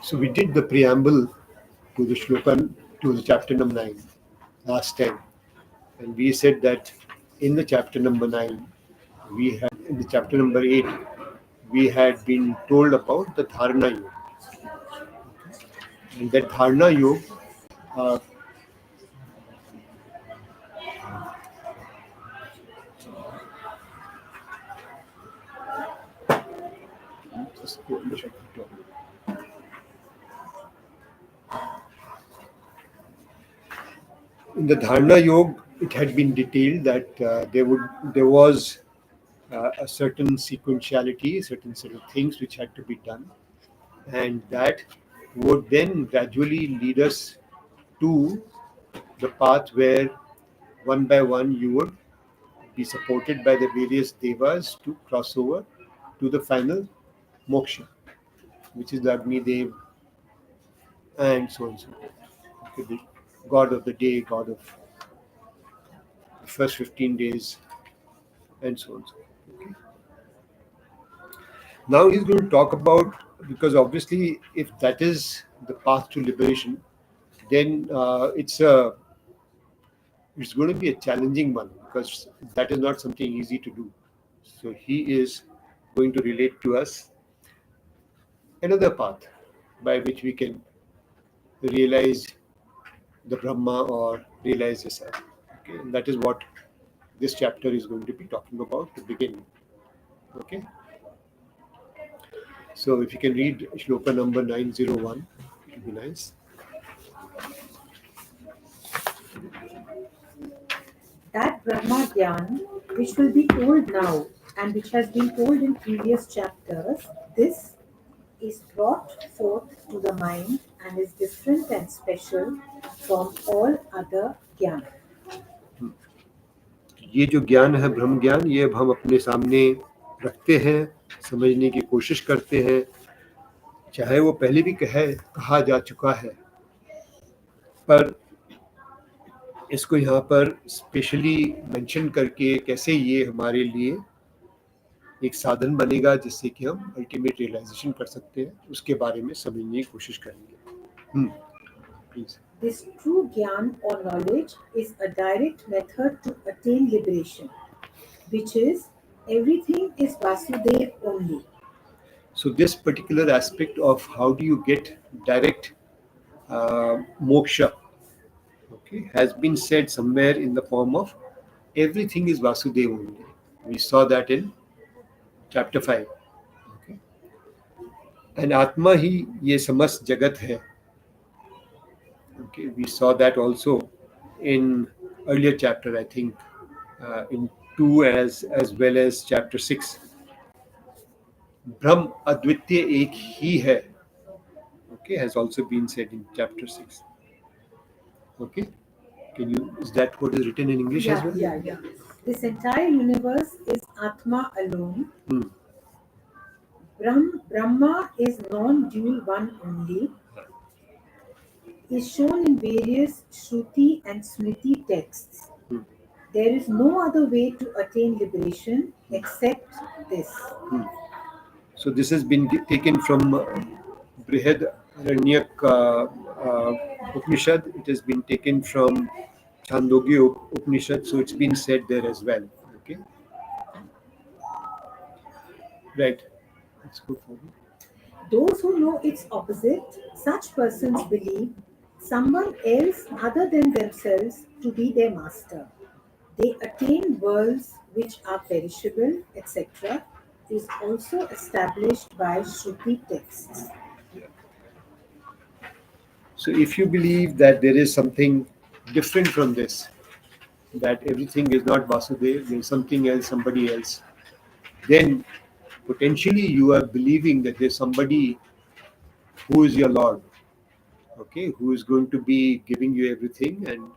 So we did the preamble to the shloka, to the chapter number 9 last time, and we said that in the chapter number 9, we had in the chapter number 8, we had been told about the Dharana Yoga, and that Dharana Yoga. Uh, just go and check the clock. In the Dharana Yoga, it had been detailed that there was a certain sequentiality, certain set of things which had to be done, and that would then gradually lead us to the path where one by one you would be supported by the various devas to cross over to the final moksha, which is the Agni Dev and so on and so forth. Okay, the god of the day, god of the first 15 days, and so on and so forth. Okay. Now he's going to talk about, because obviously, if that is the path to liberation, then it's going to be a challenging one, because that is not something easy to do. So he is going to relate to us another path by which we can realize the Brahma or realize yourself. Okay, and that is what this chapter is going to be talking about to begin with. Okay, so if you can read shloka number 901, it would be nice. That Brahma Gyan, which will be told now and which has been told in previous chapters, this is brought forth to the mind and is different and special from all other Gyan. ये जो ज्ञान है ब्रह्म ज्ञान, ये अब हम अपने सामने रखते हैं, समझने की कोशिश करते हैं, चाहे वो पहले भी कहा जा चुका है, पर इसको यहाँ पर स्पेशली मेंशन करके कैसे ये हमारे लिए एक साधन बनेगा जिससे कि हम अल्टीमेट रियलाइजेशन कर सकते हैं, उसके बारे में समझने की कोशिश करेंगे. Please. This true Gyan or knowledge is a direct method to attain liberation, which is everything is Vasudev only. So this particular aspect of how do you get direct moksha, okay, has been said somewhere in the form of everything is Vasudev only. We saw that in chapter 5. Okay. And Atma ही ये समस्त जगत है. Okay, we saw that also in earlier chapter, I think, in 2 as well as chapter 6. Brahm Advitya ek hi hai. Okay, has also been said in chapter 6. Okay, is that what is written in English as well? Yeah. This entire universe is Atma alone. Brahma is non-dual one only. Is shown in various Shruti and Smriti texts. There is no other way to attain liberation except this. So this has been taken from Brihad Aranyak Upanishad. It has been taken from Chandogya Upanishad, so it's been said there as well. Okay, right. Let's go forward. Those who know its opposite, such persons believe someone else other than themselves to be their master. They attain worlds which are perishable, etc., is also established by Shruti texts. So if you believe that there is something different from this, that everything is not Vasudev, there is something else, somebody else, then potentially you are believing that there's somebody who is your Lord, okay, who is going to be giving you everything, and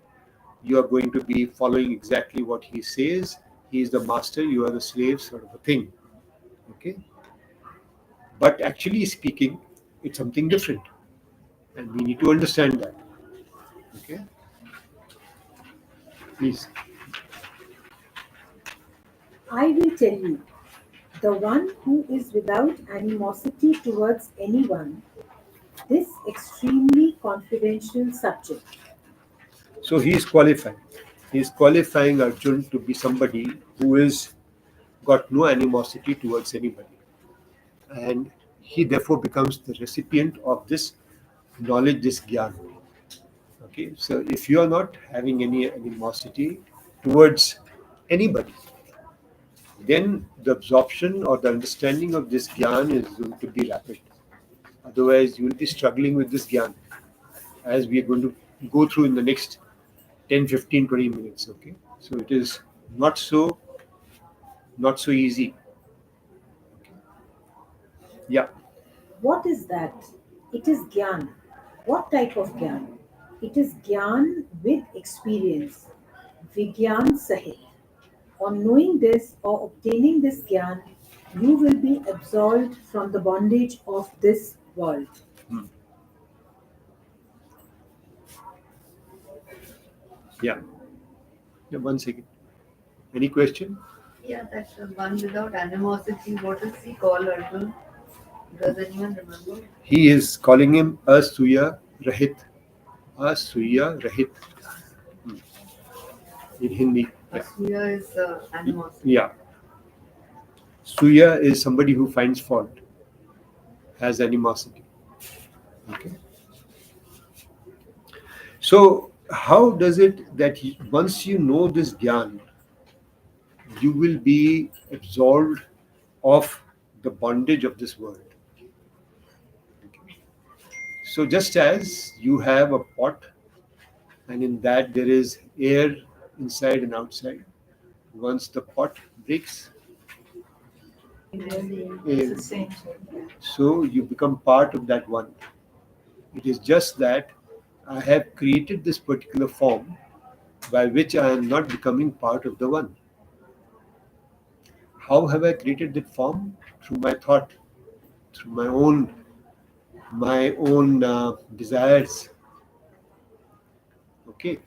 you are going to be following exactly what he says. He is the master, you are the slave, sort of a thing. Okay, but actually speaking, it's something different, and we need to understand that. Okay, please. I will tell you, the one who is without animosity towards anyone, this extremely confidential subject. So he is qualified. He is qualifying Arjun to be somebody who is got no animosity towards anybody, and he therefore becomes the recipient of this knowledge, this gyan. Okay, so if you are not having any animosity towards anybody, then the absorption or the understanding of this gyan is going to be rapid. Otherwise, you will be struggling with this gyan, as we are going to go through in the next 10, 15, 20 minutes. Okay, so it is not so easy. Yeah. What is that? It is Gyan. What type of Gyan? It is Gyan with experience, Vigyan Sahit. On knowing this or obtaining this Gyan, you will be absolved from the bondage of this world. Hmm. Yeah. Yeah, 1 second. Any question? Yeah, that's the one without animosity. What does he call Arjun? Does anyone remember? He is calling him Asuya Rahit. Asuya Rahit. Hmm. In Hindi. Yeah. Asuya is animosity. Yeah. Suya is somebody who finds fault, has animosity. Okay. So, how does it that once you know this gyan, you will be absolved of the bondage of this world? Okay. So, just as you have a pot, and in that there is air inside and outside, once the pot breaks, air, so you become part of that one. It is just that I have created this particular form by which I am not becoming part of the one. How have I created that form? Through my thought, through my own desires. Okay,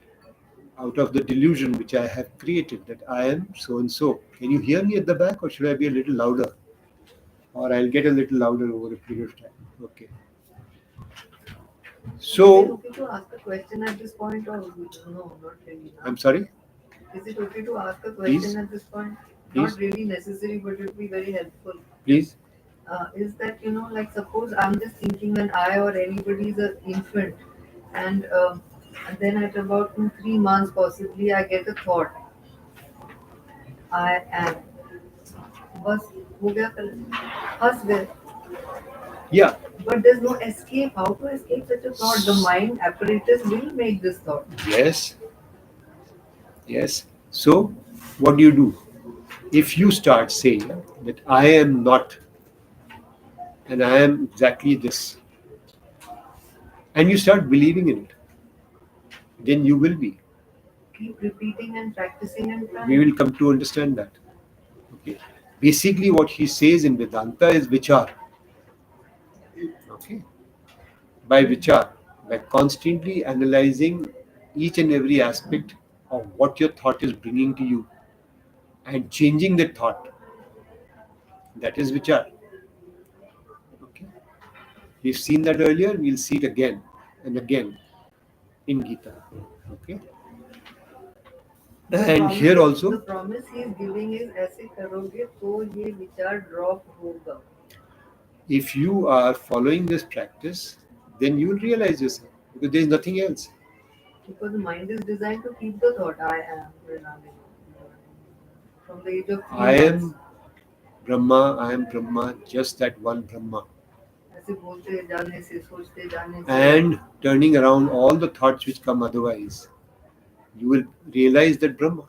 out of the delusion which I have created that I am so and so. Can you hear me at the back, or should I be a little louder? Or I'll get a little louder over a period of time. Okay. Is it So, okay to ask a question at this point, or no, not really? I'm sorry. Is it okay to ask a Please. question at this point? Please. Not really necessary, but it would be very helpful. Please. Is that, like suppose I'm just thinking when I or anybody is an infant, and then at about 2, 3 months possibly I get a thought. I am. बस हो गया कल फंस गए. Yeah. But there's no escape. How to escape such a thought? The mind apparatus will make this thought. Yes. Yes. So, what do you do? If you start saying that I am not and I am exactly this, and you start believing in it, then you will be. Keep repeating and practicing and We trying. will come to understand that. Okay. Basically, what he says in Vedanta is vichar. Okay. By vichar, by constantly analyzing each and every aspect of what your thought is bringing to you and changing the thought, that is vichar. Okay. We've seen that earlier, we'll see it again and again in Gita. Okay. And here The also, promise he is giving is ऐसे करोगे तो ये विचार drop होगा. if you are following this practice, then you will realize yourself because there is nothing else. Because the mind is designed to keep the thought I am Pranami. From the age of 3 I months. am Brahma, just that one Brahma. ऐसे बोलते जाने से सोचते जाने से. And turning around all the thoughts which come otherwise, you will realize that Brahma.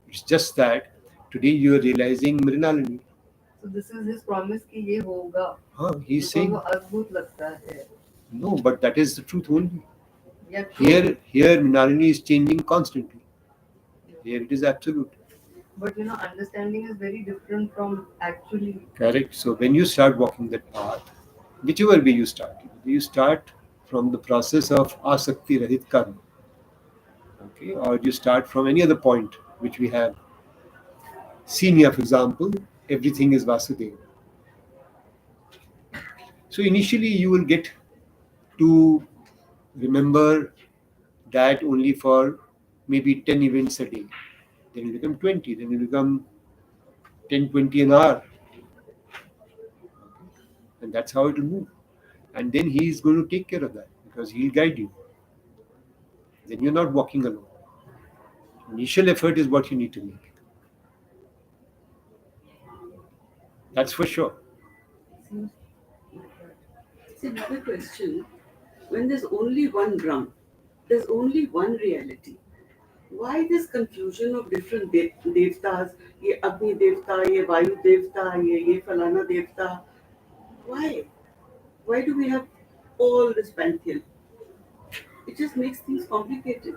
It's just that today you are realizing Mrinalini. So this is his promise कि ये होगा. He's Because saying, वो अद्भुत लगता है. no, but that is the truth only. Yeah, true. Here Mrinalini is changing constantly. Here it is absolute. But understanding is very different from actually. Correct. So when you start walking that path, whichever way you start from the process of asakti rahit karma. Okay, or you start from any other point which we have seen here, for example, everything is Vasudeva. So initially you will get to remember that only for maybe 10 events a day. Then it will become 20, then it will become 10, 20 an hour. And that's how it will move. And then he is going to take care of that because he'll guide you. Then you're not walking alone. Initial effort is what you need to make. That's for sure. See, another question. When there's only one Brahm, there's only one reality. Why this confusion of different devtas? Ye Agni Devta, ye Vayu Devta, ye Falana Devta. Why? Why do we have all this pantheon? It just makes things complicated.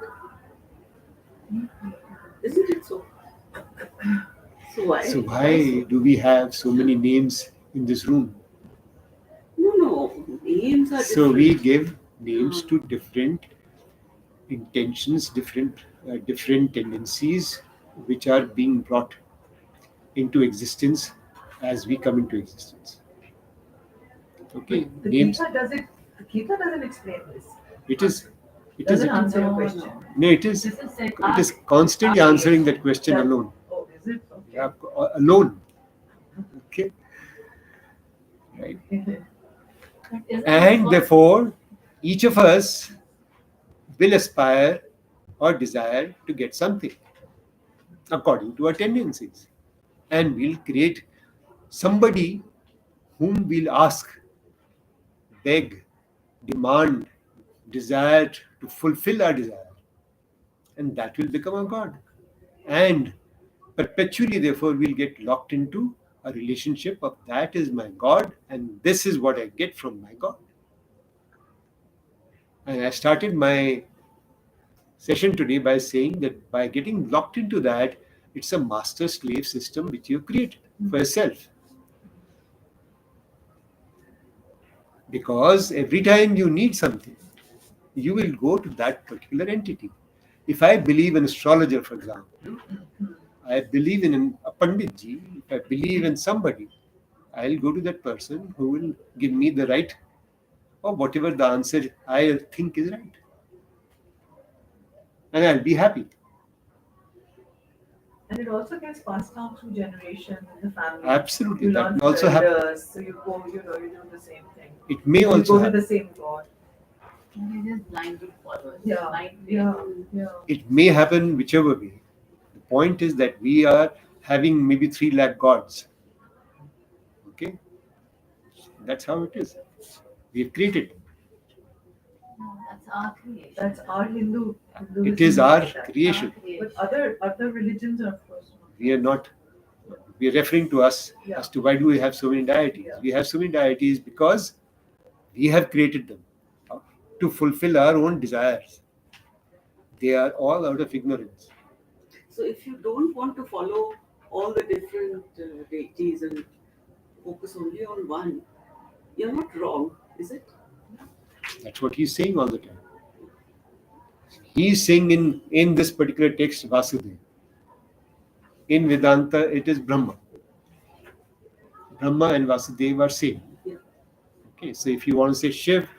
Isn't it so? So why? So why do we have so many names in this room? No. Names are So different. we give names to different intentions, different tendencies which are being brought into existence as we come into existence. Okay, The names. Gita does it. The Gita doesn't explain this. It is. It Doesn't is. answer your No, question. No, it is. This is said. It is constantly answering that question alone. Oh, is it? Okay. Yeah, alone. Okay. Right. And therefore, each of us will aspire or desire to get something according to our tendencies. And we'll create somebody whom we'll ask, beg, demand, desire to fulfill our desire. And that will become our God. And perpetually, therefore, we'll get locked into a relationship of that is my God and this is what I get from my God. And I started my session today by saying that by getting locked into that, it's a master slave system which you create for yourself. Because every time you need something, you will go to that particular entity. If I believe in astrologer, for example, I believe in a Panditji, if I believe in somebody, I'll go to that person who will give me the right or whatever the answer I think is right. And I'll be happy. And it also gets passed down through generations in the family. Absolutely, You that learn can also happen. elders, so you go, you do the same thing. It may You also go to happen. the same God. They're just blindly followers. Yeah, Blindly. yeah. It may happen whichever way. The point is that we are having maybe 3 lakh gods. Okay? That's how it is. We've created. No, that's our creation. That's our Hindu. It is our like that. creation. But other religions are of course not. We are not. We are referring to us Yeah. as to why do we have so many deities. Yeah. We have so many deities because we have created them to fulfill our own desires. They are all out of ignorance. So if you don't want to follow all the different deities and focus only on one, you're not wrong, is it? That's what he's saying all the time. He's saying in this particular text, Vasudeva. In Vedanta, it is Brahma. Brahma and Vasudeva are same. Yeah. Okay, so if you want to say Shiv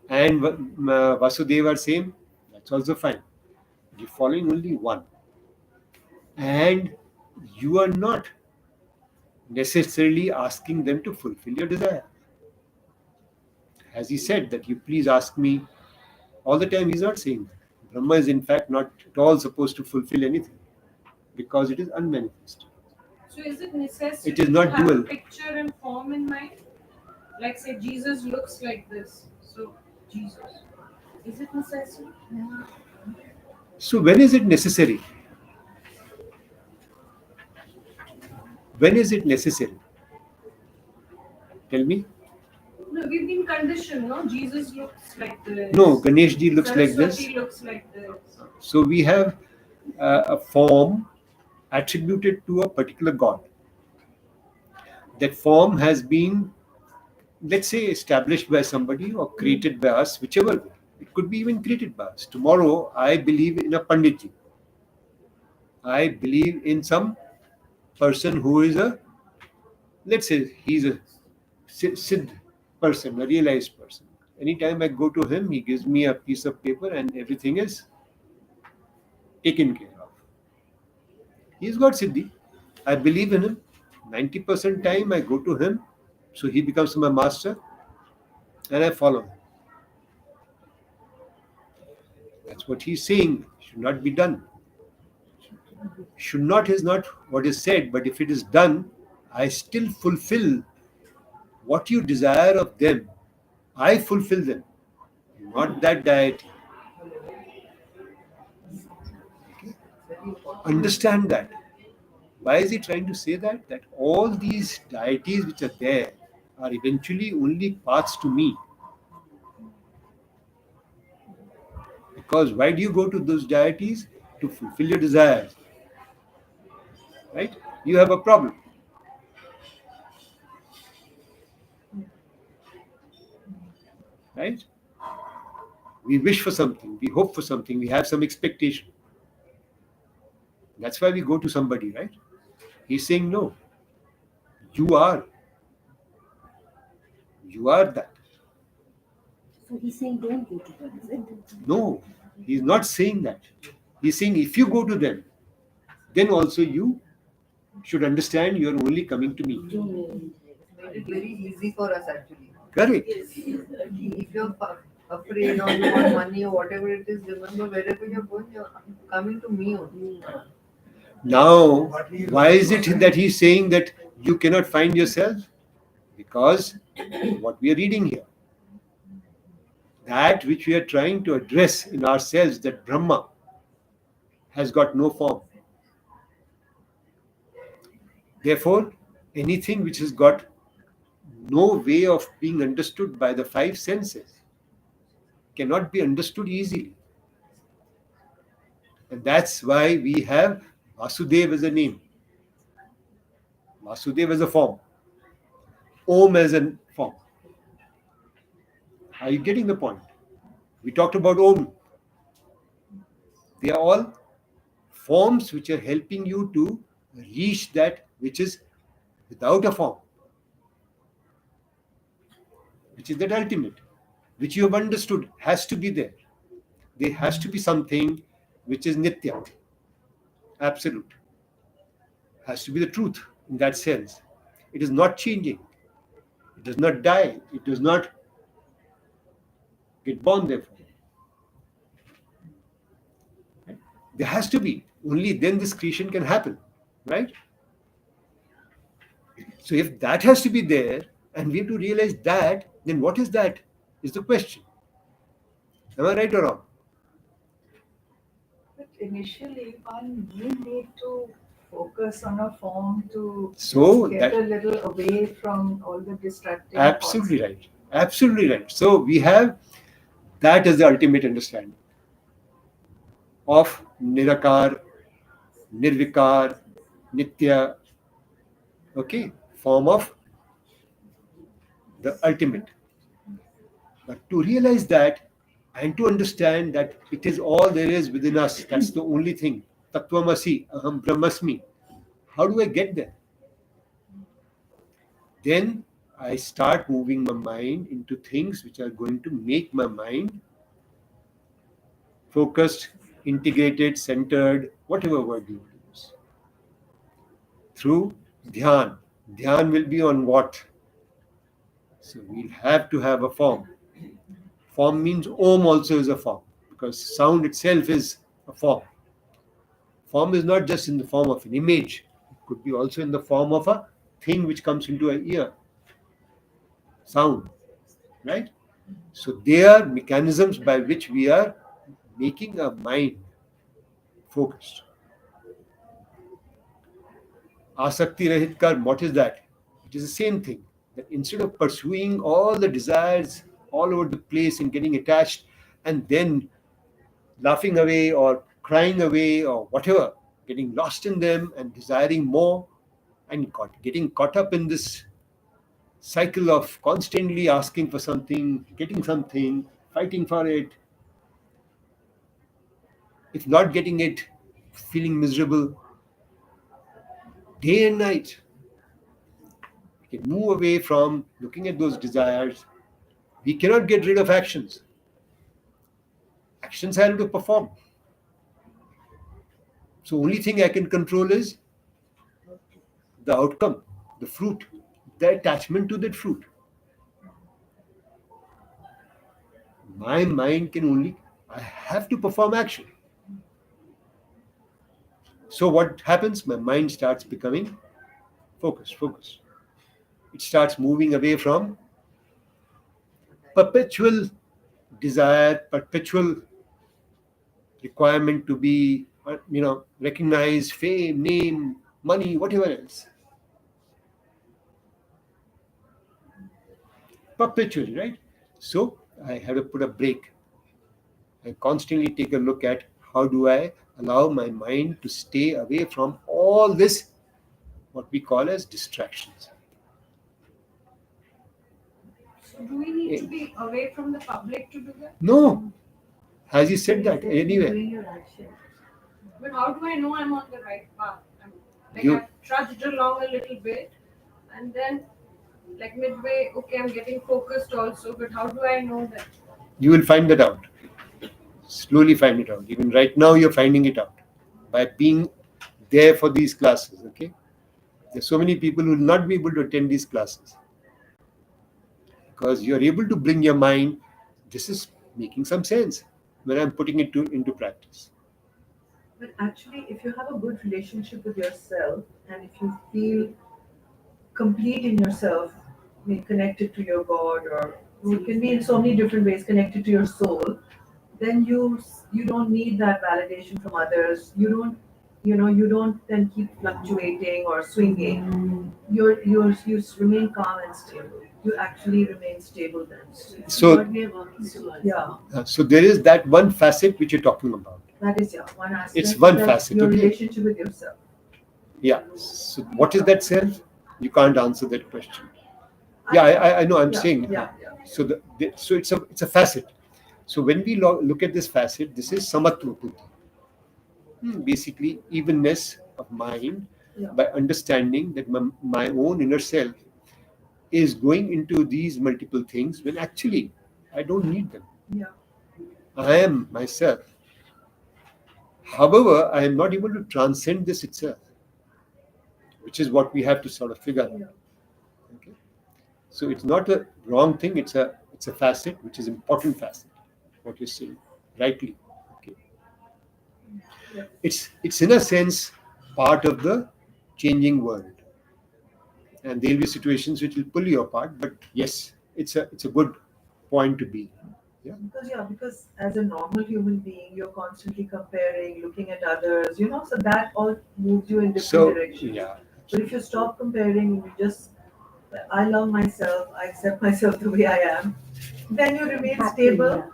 and Vasudeva are same, that's also fine. You're following only one. And you are not necessarily asking them to fulfill your desire. As he said, that you please ask me all the time, he's not saying that. Brahma is in fact not at all supposed to fulfill anything because it is unmanifest. So is it necessary It is not to have dual. a picture and form in mind? Like say Jesus looks like this. So Jesus. Is it necessary? So when is it necessary? When is it necessary? Tell me. No, we've been conditioned, no? Jesus looks like this. No, Ganesh ji looks like Saraswati this. looks like this. So we have a form attributed to a particular god. That form has been, let's say, established by somebody or created by us, whichever way. It could be even created by us. Tomorrow, I believe in a Panditji. I believe in some person who is a, let's say, he's a Siddh person, a realized person. Anytime I go to him, he gives me a piece of paper and everything is taken care of. He's got Siddhi. I believe in him. 90% time I go to him, so he becomes my master and I follow him. That's what he's saying. Should not be done. Should not is not what is said, but if it is done, I still fulfill what you desire of them. I fulfill them, not that deity. Understand that. Why is he trying to say that? That all these deities which are there are eventually only paths to me. Because why do you go to those deities? To fulfill your desires. Right? You have a problem. Right? We wish for something, we hope for something, we have some expectation. That's why we go to somebody, right? He's saying, no, you are. You are that. So he's saying don't go to them, is it? No, he's not saying that. He's saying if you go to them, then also you should understand you're only coming to me. Made it very easy for us actually. Correct. If you're afraid or you want money or whatever it is, remember wherever you're going, you're coming to me only. Now, why is it that he's saying that you cannot find yourself? Because what we are reading here, that which we are trying to address in ourselves, that Brahma has got no form. Therefore, anything which has got no way of being understood by the five senses cannot be understood easily. And that's why we have Vasudev as a name, Vasudev as a form, Om as a form. Are you getting the point? We talked about Om. They are all forms which are helping you to reach that which is without a form, which is that ultimate, which you have understood has to be there. There has to be something which is Nitya, absolute, has to be the truth in that sense. It is not changing, it does not die, it does not get born therefore. Right? There has to be, only then this creation can happen, right? So if that has to be there, and we have to realize that, then what is that? Is the question. Am I right or wrong? But initially, one will need to focus on a form to So get that a little away from all the distracting absolutely thoughts. right. Absolutely right. So we have that as the ultimate understanding of Nirakar, Nirvikar, Nitya, okay, form of the ultimate. But to realize that and to understand that it is all there is within us, that's the only thing. Tattvamasi, Aham Brahmasmi. How do I get there? Then I start moving my mind into things which are going to make my mind focused, integrated, centered, whatever word you want to use. Through dhyan. Dhyan will be on what? So we'll have to have a form. Form means Om also is a form because sound itself is a form. Form is not just in the form of an image, it could be also in the form of a thing which comes into an ear. Sound, right? So they are mechanisms by which we are making our mind focused. Asakti Rahit Karma, what is that? It is the same thing. That instead of pursuing all the desires all over the place and getting attached and then laughing away or crying away or whatever, getting lost in them and desiring more and getting caught up in this cycle of constantly asking for something, getting something, fighting for it. If not getting it, feeling miserable day and night. We can move away from looking at those desires. We cannot get rid of actions. Actions I have to perform. So only thing I can control is the outcome, the fruit, the attachment to that fruit. My mind can only, I have to perform action. So what happens? My mind starts becoming focused. It starts moving away from perpetual desire, perpetual requirement to be, recognized, fame, name, money, whatever else. Perpetually, right? So I have to put a break. I constantly take a look at how do I allow my mind to stay away from all this, what we call as distractions. So do we need to be away from the public to do that? No, has he said that anywhere? Doing your action. But how do I know I'm on the right path? Like You- I've trudged along a little bit, and then like midway, okay, I'm getting focused also. But how do I know that? You will find that out. Slowly find it out. Even right now, you're finding it out by being there for these classes. Okay, there's so many people who will not be able to attend these classes because you're able to bring your mind. This is making some sense when I'm putting it into practice. But actually, if you have a good relationship with yourself and if you feel complete in yourself, I mean, connected to your God, or it can be in so many different ways, connected to your soul, then you don't need that validation from others. You don't then keep fluctuating or swinging. You remain calm and stable. You actually remain stable then. So, What we are working towards. Yeah, so there is that one facet which you're talking about. that is one aspect. It's one that facet, Your okay? relationship with yourself. Yeah. So what is that self? You can't answer that question. Yeah, I know. I'm Yeah, saying. yeah. So so it's a facet. So when we look at this facet, this is samatva buddhi. Basically, evenness of mind Yeah. by understanding that my own inner self is going into these multiple things when actually I don't need them. Yeah. I am myself. However, I am not able to transcend this itself, which is what we have to sort of figure out. Yeah. Okay? So it's not a wrong thing. It's a facet, which is important facet. What you're saying, rightly. Okay. Yeah. It's in a sense part of the changing world, and there'll be situations which will pull you apart. But yes, it's a good point to be. Yeah. Because as a normal human being, you're constantly comparing, looking at others, so that all moves you in different So directions. yeah. But if you stop comparing, you just, I love myself, I accept myself the way I am, then you remain stable,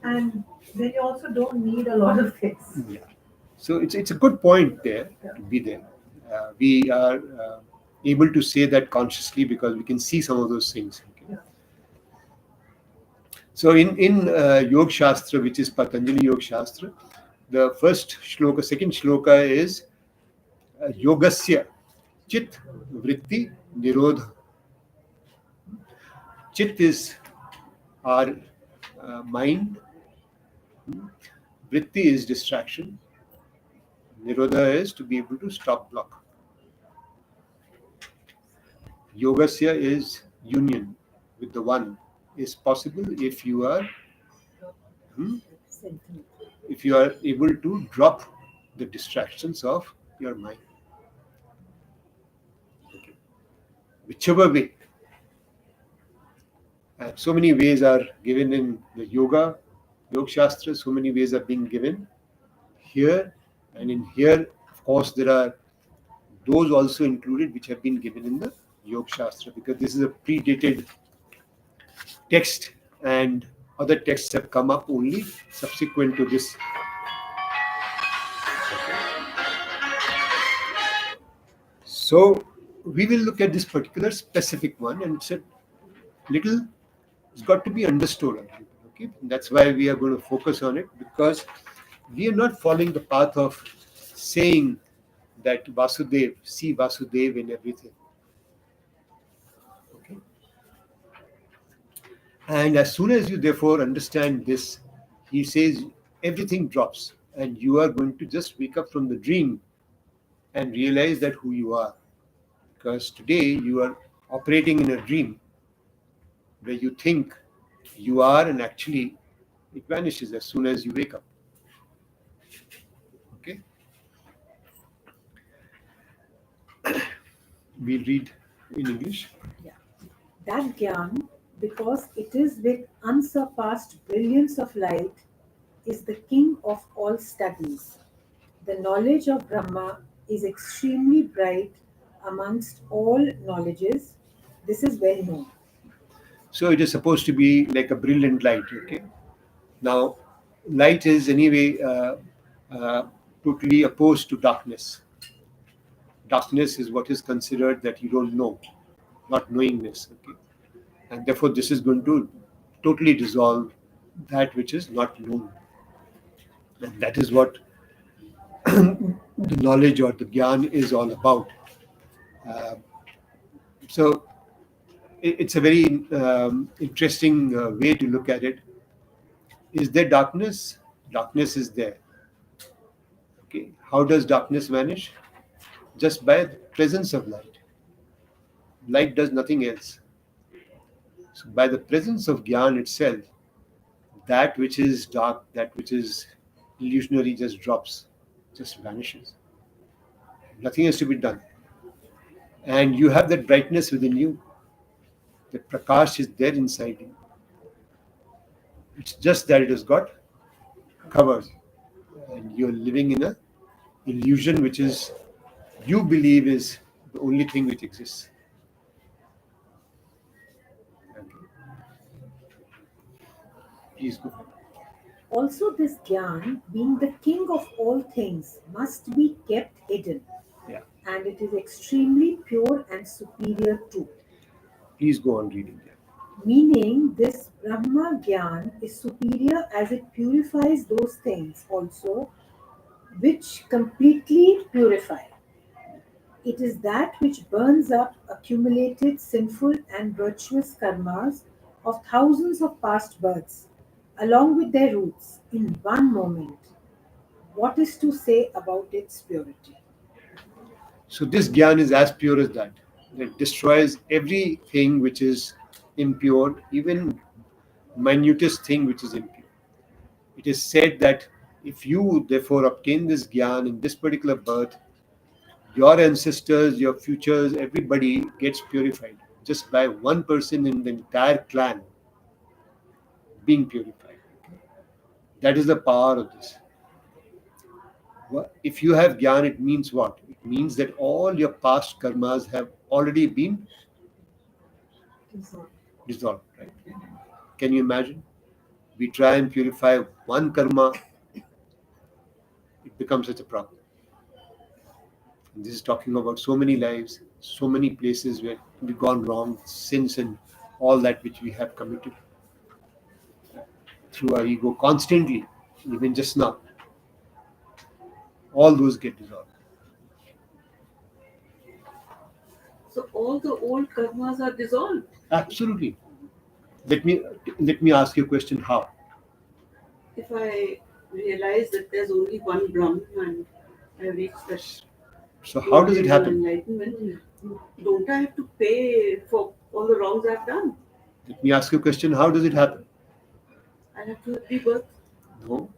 and then you also don't need a lot of things. Yeah. So it's a good point there to be there. We are able to say that consciously because we can see some of those things. Okay. Yeah. So in Yoga Shastra, which is Patanjali Yoga Shastra, the first shloka, second shloka is Yogasya Chit Vritti Nirodha. Chit is our mind. Vritti is distraction. Nirodha is to be able to stop block. Yogasya is union with the one is possible if you are able to drop the distractions of your mind. Okay. Whichever way. And so many ways are given in the Yoga Shastra, so many ways are being given here. And in here, of course, there are those also included which have been given in the Yoga Shastra because this is a predated text and other texts have come up only subsequent to this. So we will look at this particular specific one and it's a little, it's got to be understood. Okay, that's why we are going to focus on it because we are not following the path of saying that Vasudev, see Vasudev in everything. Okay. And as soon as you therefore understand this, he says everything drops and you are going to just wake up from the dream and realize that who you are. Because today you are operating in a dream where you think you are, and actually it vanishes as soon as you wake up. Okay? We'll read in English. Yeah. That Gyan, because it is with unsurpassed brilliance of light, is the king of all studies. The knowledge of Brahma is extremely bright amongst all knowledges. This is well known. So it is supposed to be like a brilliant light. Okay? Now, light is anyway uh, totally opposed to darkness. Darkness is what is considered that you don't know, not knowingness. Okay? And therefore, this is going to totally dissolve that which is not known. And that is what the knowledge or the gyan is all about. Uh, so, it's a very interesting way to look at it. Is there darkness? Darkness is there. Okay. How does darkness vanish? Just by the presence of light. Light does nothing else. So by the presence of Gyan itself, that which is dark, that which is illusionary just drops, just vanishes. Nothing has to be done. And you have that brightness within you. The prakash is there inside you. It's just that it has got covered. And you're living in a illusion which is you believe is the only thing which exists. Okay. Please go. Also, this Gyan, being the king of all things, must be kept hidden, Yeah. and it is extremely pure and superior too. Please go on reading that. Meaning, this Brahma Gyan is superior as it purifies those things also which completely purify. It is that which burns up accumulated sinful and virtuous karmas of thousands of past births, along with their roots, in one moment. What is to say about its purity? So this gyan is as pure as that. It destroys everything which is impure, even minutest thing which is impure. It is said that if you therefore obtain this gyan in this particular birth, your ancestors, your futures, everybody gets purified just by one person in the entire clan being purified. That is the power of this. If you have gyan, it means what? It means that all your past karmas have already been dissolved, right? Can you imagine? We try and purify one karma, it becomes such a problem. And this is talking about so many lives, so many places where we've gone wrong, sins and all that which we have committed through our ego constantly, even just now. All those get dissolved. So all the old karmas are dissolved. Absolutely. Let me ask you a question. How? If I realize that there's only one Brahman and I reached that So how does it happen? enlightenment, don't I have to pay for all the wrongs I've done? Let me ask you a question. How does it happen? I have to have rebirth. No.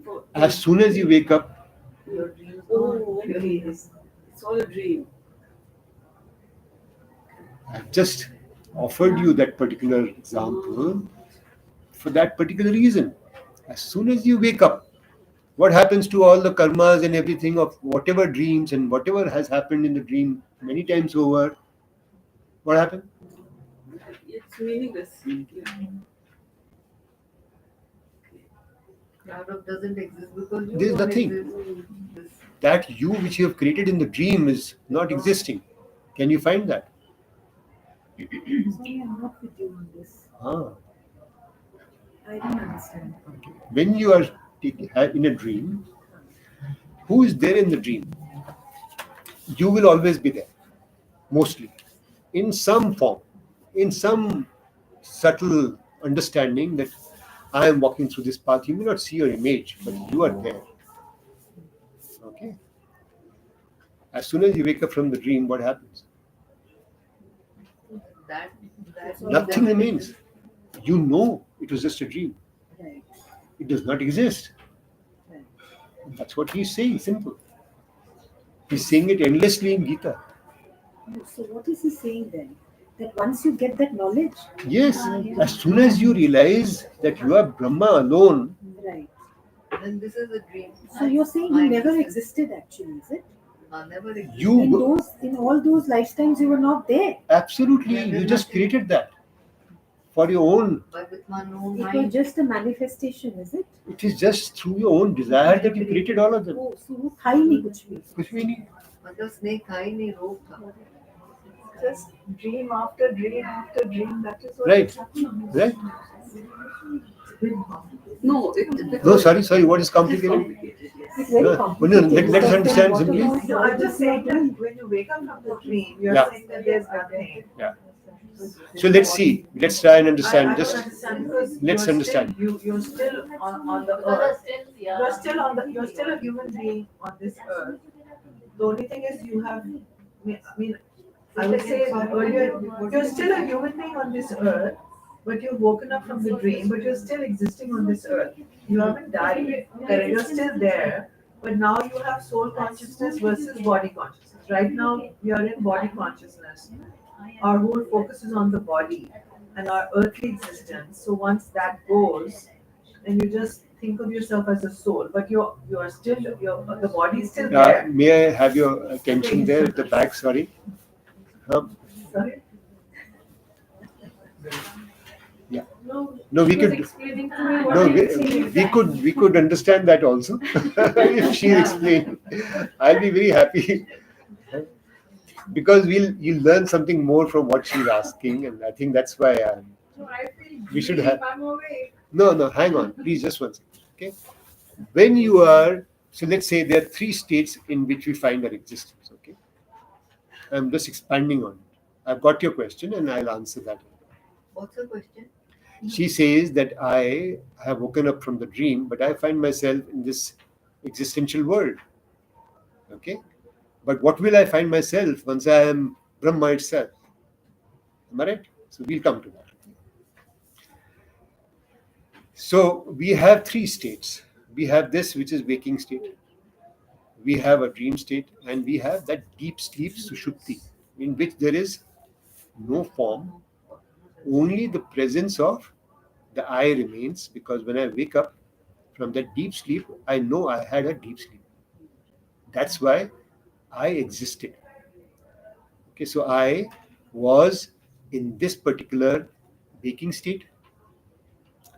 For As soon as you wake up, Your dreams Oh, are okay. It's all a dream. I've just offered you that particular example for that particular reason. As soon as you wake up, what happens to all the karmas and everything of whatever dreams and whatever has happened in the dream many times over? What happened? It's meaningless. Yeah. cloud of doesn't exist because you There's don't nothing. exist. This That you which you have created in the dream is not existing. Can you find that? Sorry, I'm not with you on this. Ah. I don't understand. When you are in a dream, who is there in the dream? You will always be there, mostly, in some form, in some subtle understanding that I am walking through this path. You may not see your image, but you are there. Okay. As soon as you wake up from the dream, what happens? That Nothing remains. You know it was just a dream. Right. It does not exist. Right. That's what he's saying, simple. He's saying it endlessly in Gita. So what is he saying then? That once you get that knowledge, Yes, as soon as you realize that you are Brahma alone, right? then this is a dream. So you're saying he never existed actually, is it? Never existed. In all those lifetimes you were not there. Absolutely, you just created that for your own. But with my own It was mind. just a manifestation, is it? It is just through your own desire that you created all of them. Oh, so वो था ही नहीं कुछ भी. कुछ भी नहीं. मतलब snake था ही नहीं, रोग था. Just dream after dream after dream. That is what Right. is happening. Right? No, No, sorry, what is complicated? It's very No, complicated. let us understand simply. No, I'm just saying that when you wake up from the dream, you're Yeah. saying that there's nothing. Yeah. So let's see. Let's try and understand. I don't Just understand because let's you're understand. You're still on the earth. You're still a human being on this earth. The only thing is you have. I mean, I would say earlier you're still a human being on this earth, but you've woken up from the dream, but you're still existing on this earth. You haven't died. Correct? You're still there, but now you have soul consciousness versus body consciousness. Right now, you're in body consciousness. Our whole focus is on the body and our earthly existence. So once that goes, then you just think of yourself as a soul, but you're still the body is still there. May I have your attention there at the back? Sorry. Sorry? Yeah. No, No, we she was could. explaining to me what No, he was saying. we could understand that also. If she explained, I'll be very happy. Because you'll learn something more from what she's asking, and I think that's why So I feel we should guilty have. if I'm awake. No, hang on, please, just one second. Okay, when you are, so let's say there are three states in which we find our existence. Okay, I'm just expanding on it. I've got your question, and I'll answer that. What's the question? She says that I have woken up from the dream, but I find myself in this existential world. Okay, but what will I find myself once I am Brahma itself? Am I right? So we'll come to that. So we have three states. We have this, which is waking state. We have a dream state, and we have that deep sleep, sushupti, in which there is no form, only the presence of the I remains. Because when I wake up from that deep sleep, I know I had a deep sleep. That's why I existed. Okay, so I was in this particular waking state.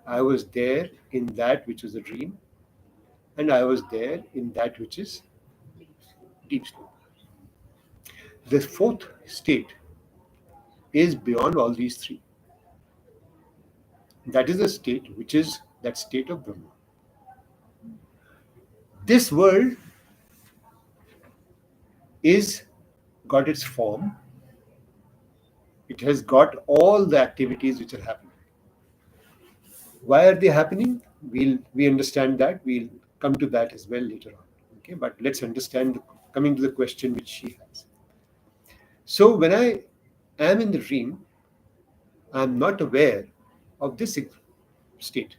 I was there in that which was a dream, and I was there in that which is deep sleep. The fourth state is beyond all these three. That is the state which is that state of Brahma. This world is got its form. It has got all the activities which are happening. Why are they happening? We understand that. We'll come to that as well later on. Okay, but let's understand coming to the question which she has. So when I am in the dream, I'm not aware of this state.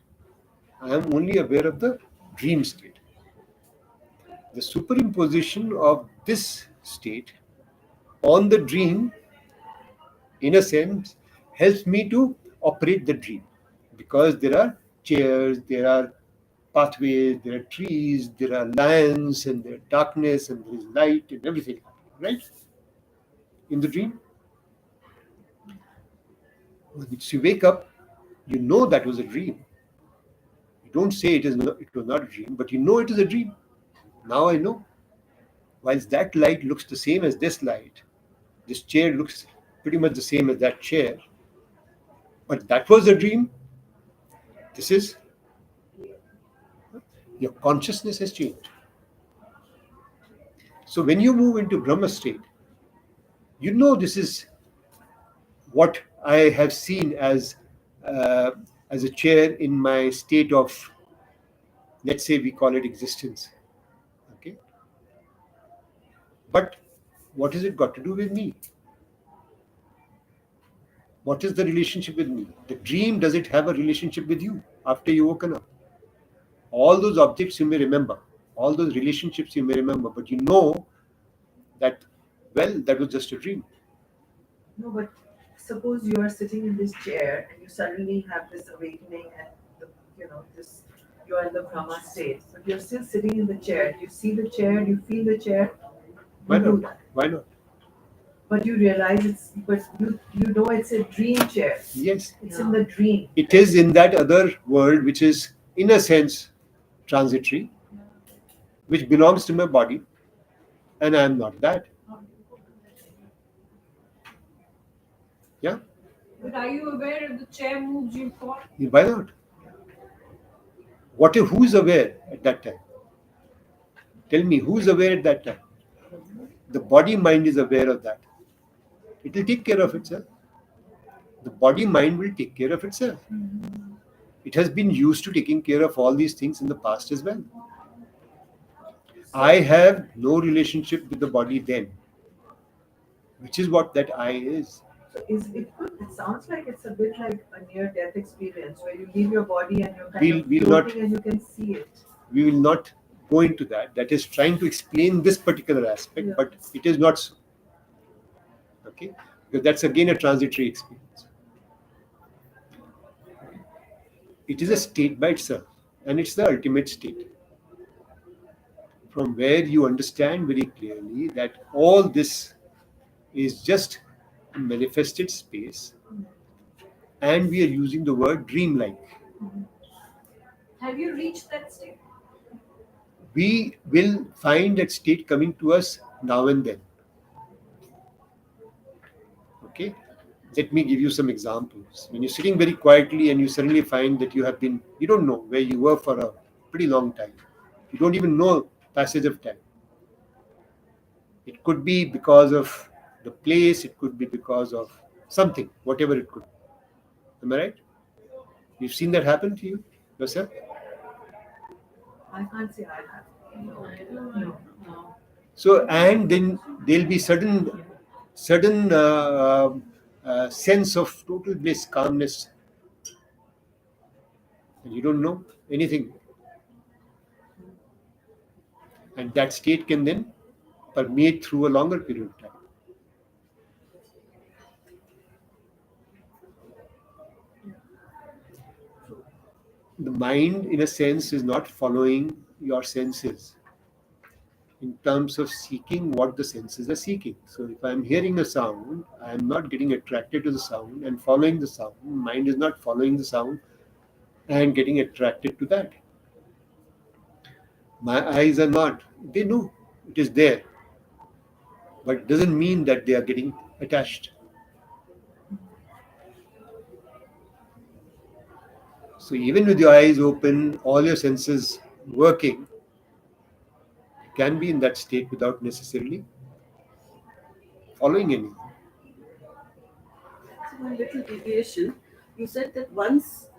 I am only aware of the dream state. The superimposition of this state on the dream, in a sense, helps me to operate the dream, because there are chairs, there are pathways, there are trees, there are lions, and there is darkness, and there is light, and everything, right? In the dream. Once you wake up, you know that was a dream. You don't say it was not a dream, but you know it is a dream. Now I know. Whilst that light looks the same as this light, this chair looks pretty much the same as that chair, but that was a dream. This is your consciousness has changed. So when you move into Brahma state, you know this is what I have seen as uh, as a chair in my state of, let's say we call it existence. Okay, but what has it got to do with me? What is the relationship with me? The dream, does it have a relationship with you after you woken up? All those objects you may remember, all those relationships you may remember, but you know that, well, that was just a dream. No, but suppose you are sitting in this chair and you suddenly have this awakening and this you are in the Brahma state, but you're still sitting in the chair. Do you see the chair? Do you feel the chair? Why You do not? that. Why not? But you realize you know it's a dream chair. Yes. It's in the dream. It is in that other world, which is, in a sense, transitory, which belongs to my body, and I am not that. Yeah? But are you aware if the chair moves, you fall? Why not? What if, who's aware at that time? Tell me, who's aware at that time? The body mind is aware of that. It will take care of itself. The body mind will take care of itself. It has been used to taking care of all these things in the past as well. I have no relationship with the body then, which is what that I is. So it sounds like it's a bit like a near-death experience where you leave your body and you're kind We'll- of we'll floating not- and you can see it. We will not go into that. That is trying to explain this particular aspect, Yeah. but it is not so. Okay? Because that's again a transitory experience. It is a state by itself, and it's the ultimate state. From where you understand very clearly that all this is just a manifested space, and we are using the word dreamlike. Have you reached that state? We will find that state coming to us now and then. Okay? Let me give you some examples. When you're sitting very quietly and you suddenly find that you don't know where you were for a pretty long time. You don't even know passage of time. It could be because of the place, it could be because of something, whatever it could be. Am I right? You've seen that happen to you yourself? I can't say I have. No. So, and then there'll be sudden sense of total bliss, calmness, and you don't know anything. And that state can then permeate through a longer period of time. The mind, in a sense, is not following your senses in terms of seeking what the senses are seeking. So, if I'm hearing a sound, I'm not getting attracted to the sound and following the sound. Mind is not following the sound and getting attracted to that. My eyes are not. They know it is there, but it doesn't mean that they are getting attached. So even with your eyes open, all your senses working, you can be in that state without necessarily following anything. So one little deviation. You said that once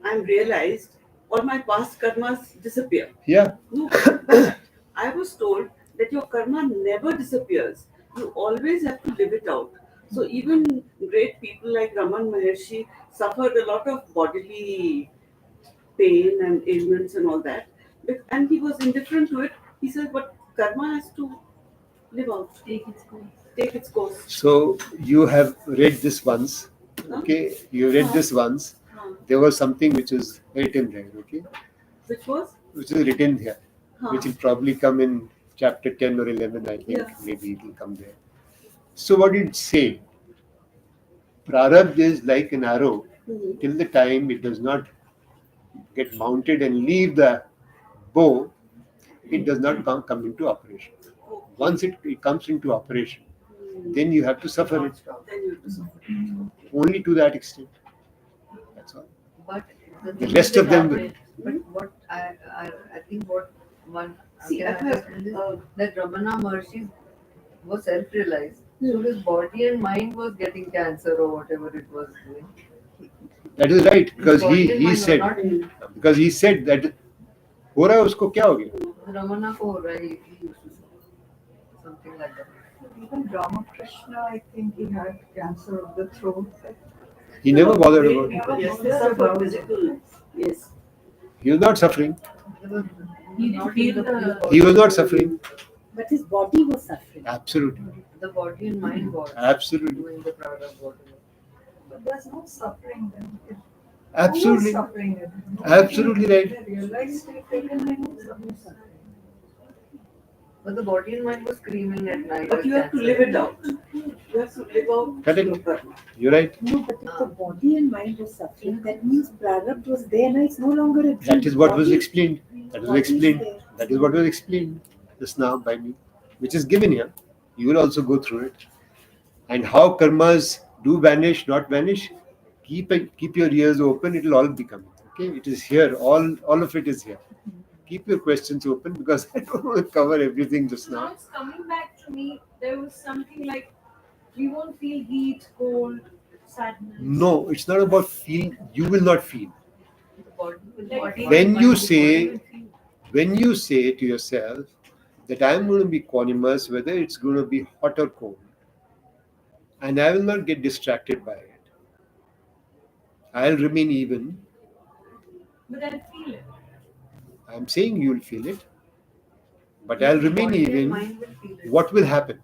I'm realized, all my past karmas disappear. Yeah, No, but I was told that your karma never disappears. You always have to live it out. So even great people like Raman Maharshi suffered a lot of bodily pain and ailments and all that. And he was indifferent to it. He said, but karma has to live out, Take its course. take its course. so you have read this once. Huh? Okay, you read this once. Huh. There was something which was written there. Okay, Which was? which is written here, Huh. which will probably come in chapter 10 or 11. I think Yeah. maybe it will come there. So what did it say? Prarabdha is like an arrow. Mhm. Till the time it does not get mounted and leave the bow, it does not come into operation. Once it comes into operation, then you have to suffer it Then you have to suffer. only to that extent. That's all. But The thing rest is of them that- will. But what I think what one See, can I have, understand is that Ramana Maharshi was self-realized. So his body and mind was getting cancer or whatever it was doing. That is right, because Body and he mind said, are because he said that हो रहा है उसको क्या हो गया? not Ramana ko ho raha hai, he used to say something like that. Even Ramakrishna, I think he had cancer of the throat. He never bothered They about it. never Yes, they bothered suffer about it. physical. Yes. He was not suffering. There was He not feel in the the- He was not suffering. But his body was suffering. Absolutely. the body and mind was Absolutely. doing the prarabdha body. But there's no suffering then. Who was Absolutely. suffering then? Absolutely right. They realized it, they can make no suffering. But the body and mind was screaming at night. But with you have to cancer. live it out. You have to live out Correct. your karma. You're right. No, but if the body and mind was suffering, that means Prarabdha was there, now it's no longer a dream. That is what was Body- explained. That was body is explained. there. That is what was explained just now by me, which is given here. You will also go through it. And how karmas do vanish, not vanish. Keep your ears open. It will all be coming. Okay, it is here. All of it is here. Keep your questions open because I don't want to cover everything just Now now. it's coming back to me. There was something like we won't feel heat, cold, sadness. No, it's not about feel. You will not feel. The body will Like not- When you mind say- will feel. When you say to yourself that I am going to be equanimous, whether it's going to be hot or cold, and I will not get distracted by it, I'll remain even. But I'll feel it. I'm saying you'll feel it, but I'll remain Body and even. mind will feel it. What will happen?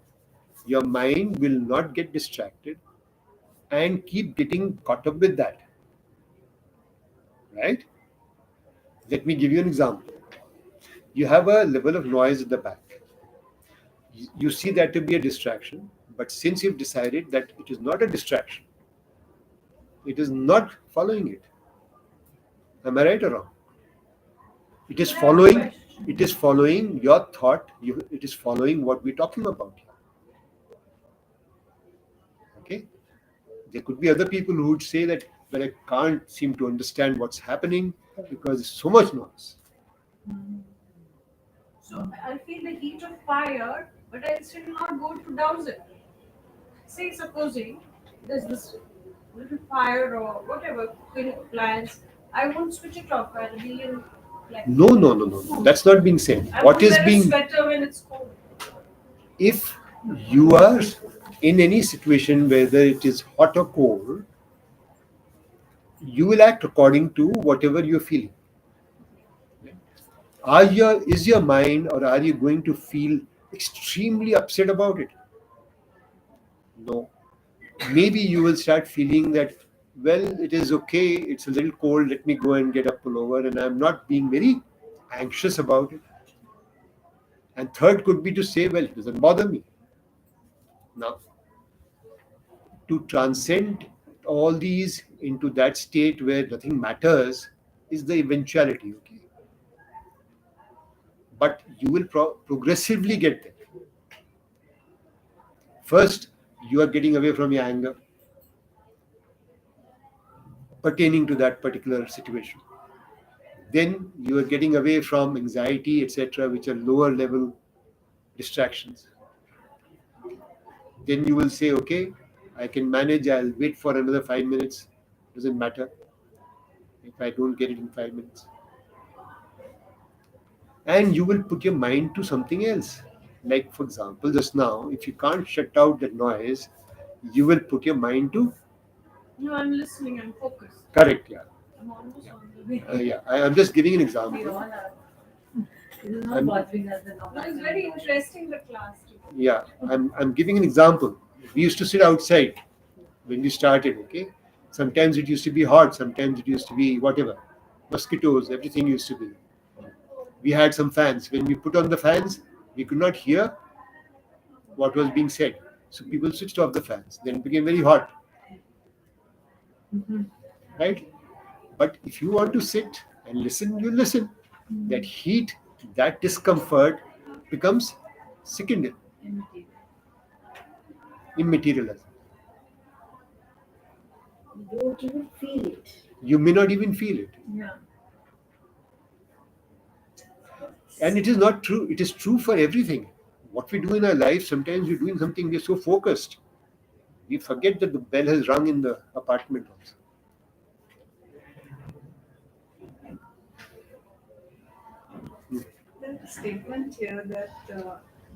Your mind will not get distracted and keep getting caught up with that. Right? Let me give you an example. You have a level of noise at the back. You see that to be a distraction, but since you've decided that it is not a distraction, it is not following it. Am I right or wrong? It is following. It is following your thought. It is following what we're talking about here. Okay. There could be other people who would say that, well, I can't seem to understand what's happening because there's so much noise. So I'll feel the heat of fire, but I'll still not go to douse it. Say, supposing there's this little fire or whatever cooking appliance, I won't switch it off. I'll be in like. No. That's not being said. I What won't is wear a being, sweater when it's cold. if you are in any situation, whether it is hot or cold, you will act according to whatever you're feeling. Is your mind, or are you going to feel extremely upset about it? No. Maybe you will start feeling that, well, it is okay, it's a little cold, let me go and get a pullover, and I'm not being very anxious about it. And third could be to say, well, it doesn't bother me. Now, to transcend all these into that state where nothing matters is the eventuality, okay? But you will progressively get there. First, you are getting away from your anger pertaining to that particular situation. Then you are getting away from anxiety, etc., which are lower level distractions. Then you will say, okay, I can manage, I'll wait for another 5 minutes. Doesn't matter if I don't get it in 5 minutes. And you will put your mind to something else. Like, for example, just now, if you can't shut out the noise, you will put your mind to. No, I'm listening. I'm focused. Correct, yeah. I'm almost on the way. I'm just giving an We example. all are. It is I'm- not bothering us at all. It was very interesting, the class. Yeah, I'm giving an example. We used to sit outside when we started, okay? Sometimes it used to be hot, sometimes it used to be whatever. Mosquitoes, everything used to be. We had some fans. When we put on the fans, we could not hear what was being said. So people switched off the fans. Then it became very hot. Right? But if you want to sit and listen, you listen. That heat, that discomfort becomes secondary, immaterial. You don't even feel it. You may not even feel it. Yeah. And it is not true. It is true for everything. What we do in our life, sometimes we're doing something, we're so focused. We forget that the bell has rung in the apartment also. statement here that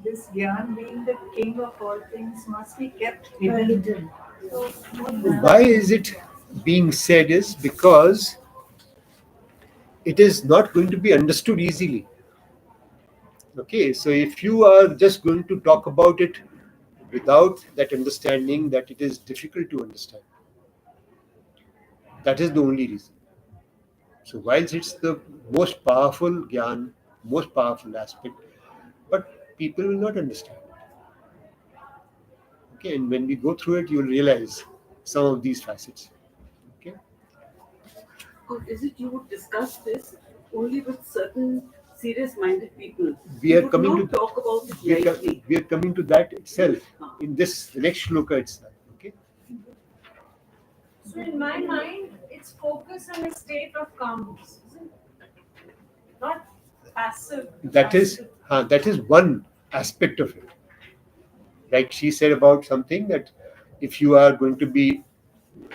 this Gyan being the king of all things must be kept hidden. Hidden. So what Why is it being said is because it is not going to be understood easily. Okay, so if you are just going to talk about it without that understanding, that it is difficult to understand. That is the only reason. So whilst it's the most powerful gyan, most powerful aspect, but people will not understand. Okay, and when we go through it, you'll realize some of these facets. Okay, Or is it you would discuss this only with certain serious-minded people? we You are would coming not to talk about it we are, lightly. we are coming to that itself in this next shloka itself. Okay, So in my mind, it's focus on a state of calmness, isn't it? Not passive. that is one aspect of it. Like she said about something that if you are going to be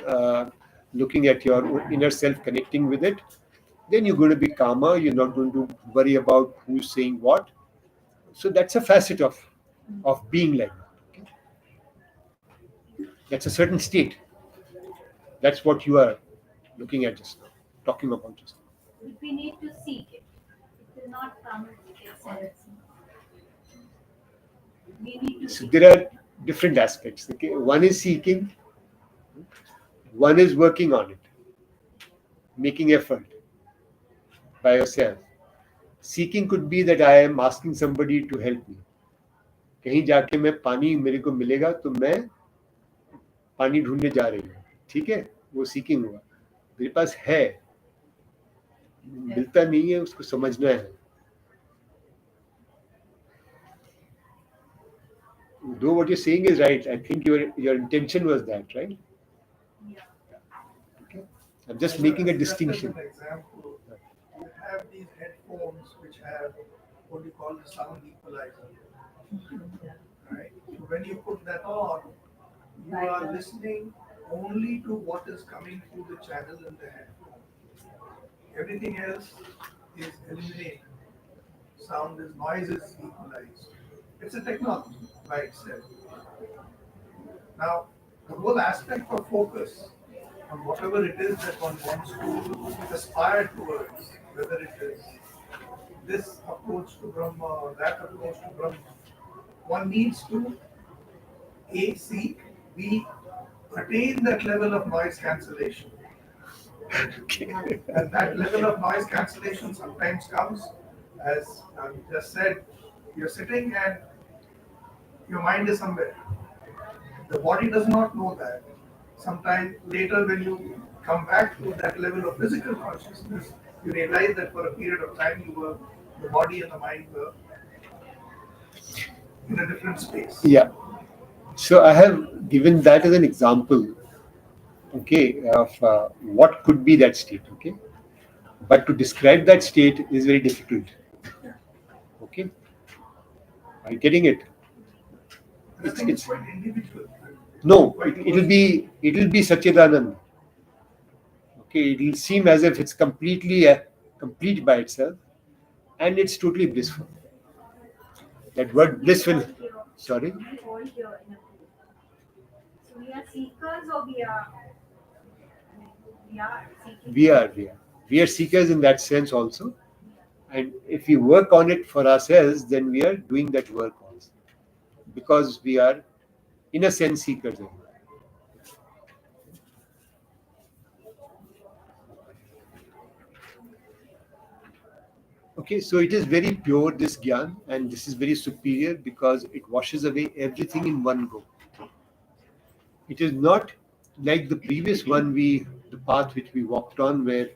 uh, looking at your inner self, connecting with it, then you're going to be calmer. You're not going to worry about who's saying what. So that's a facet of being like that. Okay? That's a certain state. That's what you are looking at just now, talking about just now. We need to seek it. It will not come itself. We need to So seek there are different aspects. Okay, one is seeking, one is working on it, making effort by yourself. Seeking could be that I am asking somebody to help me. कहीं जाके मैं पानी मेरे को मिलेगा तो मैं पानी ढूंढने जा रही हूँ, ठीक है, वो सीकिंग हुआ. मेरे पास है, मिलता नहीं है, उसको समझना है. Though what you're saying is right, I think your intention was that, right? Okay. I'm just making a distinction. Just as an example, you have these headphones which have what you call the sound equalizer. Right? So when you put that on, you are listening only to what is coming through the channel in the headphone. Everything else is eliminated. Noise is equalized. It's a technology by itself. Now, the whole aspect of focus on whatever it is that one wants to aspire towards, whether it is this approach to Brahma or that approach to Brahma, one needs to A, seek, B, attain that level of noise cancellation. And that level of noise cancellation sometimes comes, as I just said, you're sitting and your mind is somewhere. The body does not know that. Sometime later, when you come back to that level of physical consciousness, you realize that for a period of time, the body and the mind were in a different space. Yeah. So I have given that as an example, okay, of what could be that state, okay. But to describe that state is very difficult. Okay. Are you getting it? I think it's quite individual. No, it'll be Satchidanand. Okay, it'll seem as if it's completely complete by itself, and it's totally blissful. That word blissful. Sorry. We all here in a group. So we are seekers or we are seeking. We are seekers in that sense also, and if we work on it for ourselves, then we are doing that work also, because we are, in a sense, seekers. Okay, so it is very pure, this gyan, and this is very superior because it washes away everything in one go. It is not like the previous one, the path which we walked on, where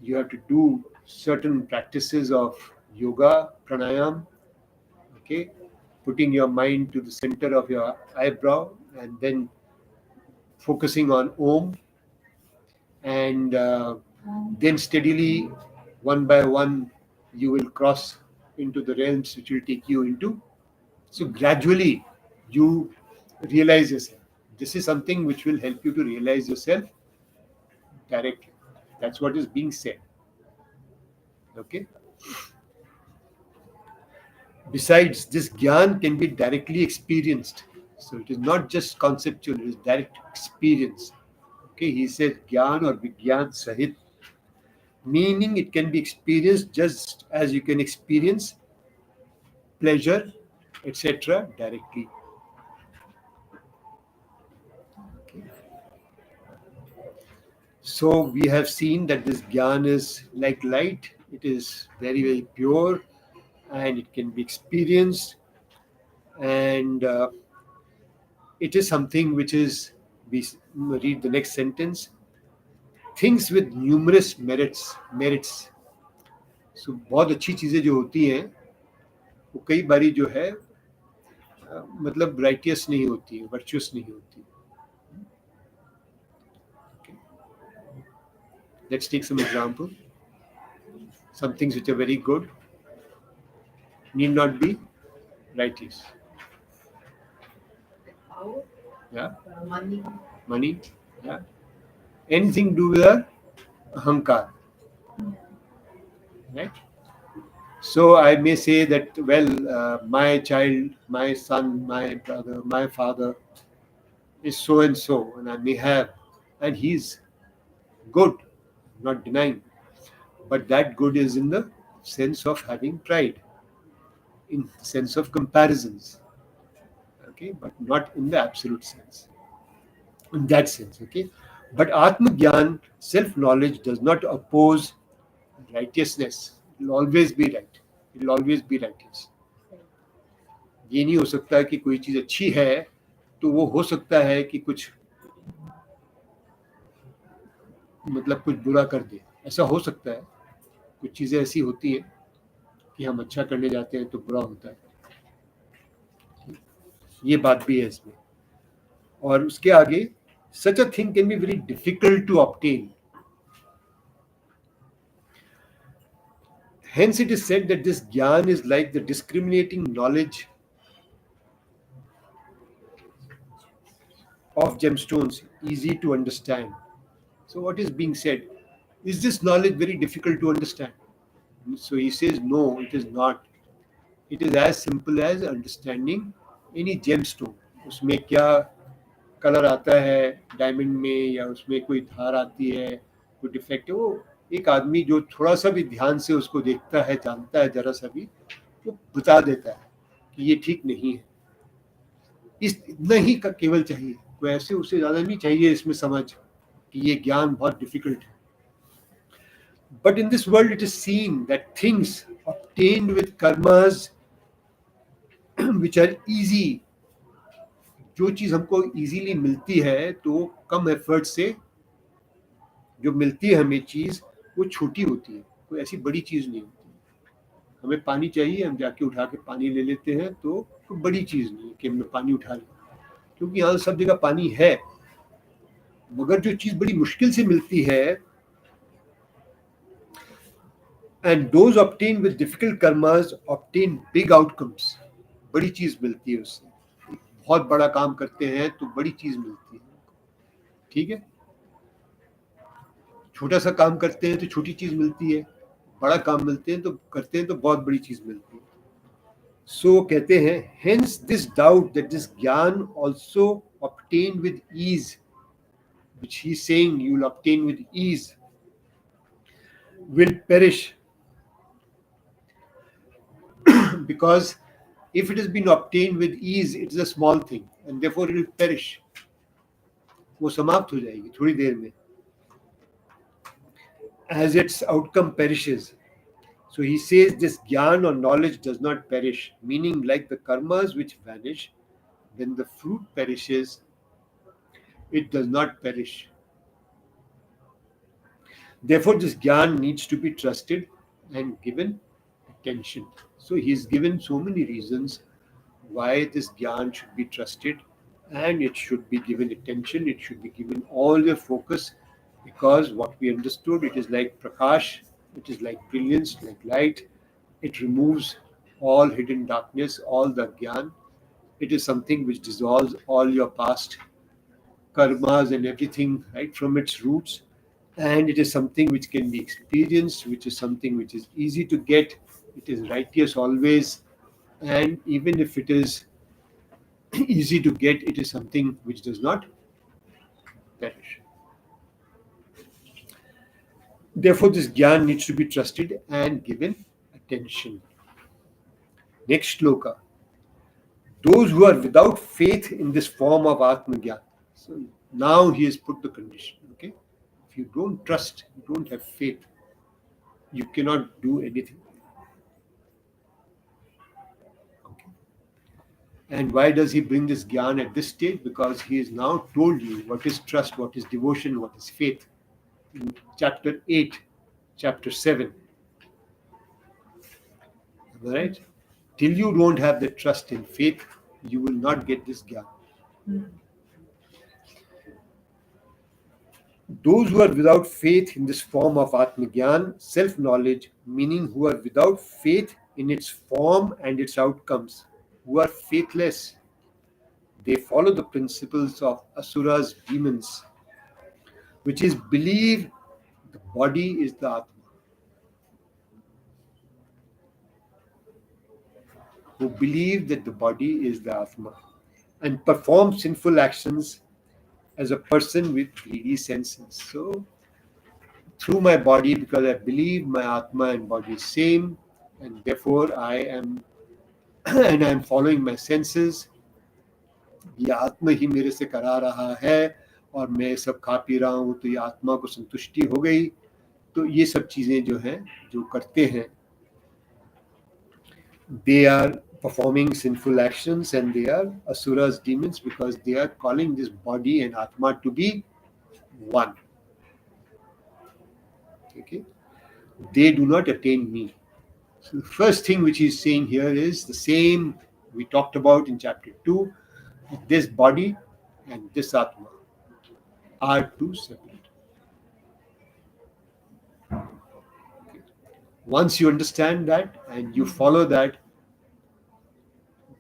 you have to do certain practices of yoga, pranayam, okay, putting your mind to the center of your eyebrow and then focusing on Om, and then steadily, one by one, you will cross into the realms which will take you into. So gradually, you realize yourself. This is something which will help you to realize yourself directly. That's what is being said. Okay. Besides, this gyan can be directly experienced. So it is not just conceptual, it is direct experience. Okay, he says gyan or vigyan sahit, meaning it can be experienced just as you can experience pleasure, etc., directly. Okay. So we have seen that this gyan is like light, it is very, very pure and it can be experienced, and it is something which is, we read the next sentence, things with numerous merits. So बहुत अच्छी चीज़ें जो होती हैं वो कई बारी जो है मतलब राइटियस नहीं होती, वर्चुअस नहीं होती. Let's take some example. Some things which are very good need not be righteous. How? Yeah, Money. money. Yeah, anything do with a ahankar, right? So I may say that, well, my child, my son, my brother, my father is so and so, and I may have, and he's good, not denying. But that good is in the sense of having pride, in the sense of comparisons, okay, but not in the absolute sense. In that sense, okay. But Atma Gyan, self knowledge, does not oppose righteousness. It will always be right. It will always be righteous. ये नहीं हो सकता कि कोई चीज अच्छी है तो वो हो सकता है कि कुछ मतलब कुछ बुरा कर दे. ऐसा हो सकता है. कुछ चीजें ऐसी होती हैं कि हम अच्छा करने जाते हैं तो बुरा होता है. ये बात भी है इसमें. और उसके आगे, such a thing can be very difficult to obtain. Hence it is said that this gyan is like the discriminating knowledge of gemstones, easy to understand. So what is being said? Is this knowledge very difficult to understand? So he says, no, it is not. It is as simple as understanding any gemstone. उसमें क्या colour आता है diamond में, या उसमें कोई धार आती है, कोई डिफेक्ट है, वो एक आदमी जो थोड़ा सा भी ध्यान से उसको देखता है, जानता है जरा सा भी, वो बता देता है कि ये ठीक नहीं है. इस इतना ही का केवल चाहिए, कोई ऐसे उससे ज्यादा नहीं चाहिए इसमें समझ कि ये ज्ञान बहुत डिफिकल्ट है. But in this world it is seen that things obtained with karmas which are easy, जो चीज हमको इजीली मिलती है तो कम एफर्ट से जो मिलती है हमें चीज, वो छोटी होती है, कोई ऐसी बड़ी चीज नहीं होती. हमें पानी चाहिए, हम जाके उठा के पानी ले लेते हैं, तो कोई बड़ी चीज नहीं है कि हमने पानी उठा लिया, क्योंकि यहाँ सब जगह पानी है. मगर जो चीज बड़ी मुश्किल से मिलती है, and those obtained with difficult karmas obtain big outcomes. बड़ी चीज मिलती है उससे. बहुत बड़ा काम करते हैं तो बड़ी चीज मिलती है. ठीक है, छोटा सा काम करते हैं तो छोटी चीज मिलती है, बड़ा काम मिलते हैं तो करते हैं तो बहुत बड़ी चीज मिलती है. सो कहते हैं, hence this doubt that this ज्ञान also obtained with ease, which he is saying you will obtain with ease, will perish. Because if it has been obtained with ease, it is a small thing and therefore it will perish. वो समाप्त हो जाएगी थोड़ी देर में, as its outcome perishes. So he says this gyan or knowledge does not perish, meaning like the karmas which vanish, when the fruit perishes, it does not perish. Therefore, this gyan needs to be trusted and given attention. So he's given so many reasons why this gyan should be trusted and it should be given attention, it should be given all the focus, because what we understood, it is like prakash, it is like brilliance, like light. It removes all hidden darkness, all the gyan. It is something which dissolves all your past karmas and everything right from its roots. And it is something which can be experienced, which is something which is easy to get. It is righteous always. and even if it is easy to get, it is something which does not perish. Therefore, this Gyan needs to be trusted and given attention. Next shloka. Those who are without faith in this form of Atmagyan. So now he has put the condition. Okay, if you don't trust, you don't have faith, you cannot do anything. Okay. And why does he bring this Gyan at this stage? Because he has now told you what is trust, what is devotion, what is faith. In chapter 8, chapter 7. Am I right? Till you don't have the trust and faith, you will not get this Gyan. Those who are without faith in this form of Atmagyan, self-knowledge, meaning who are without faith in its form and its outcomes, who are faithless, they follow the principles of Asuras, demons, which is believe the body is the Atma. Who believe that the body is the Atma and perform sinful actions as a person with greedy senses. So, through my body, because I believe my Atma and body is same, and therefore I am and I am following my senses. ये आत्मा ही मेरे से करा रहा है और मैं सब खा पी रहा हूँ, तो ये आत्मा को संतुष्टि हो गई. तो ये सब चीजें जो हैं, जो करते हैं, they are performing sinful actions and they are asuras, demons, because they are calling this body and Atma to be one. Okay, they do not attain me. So the first thing which he's saying here is the same we talked about in chapter 2. This body and this Atma are two separate. Okay. Once you understand that and you follow that,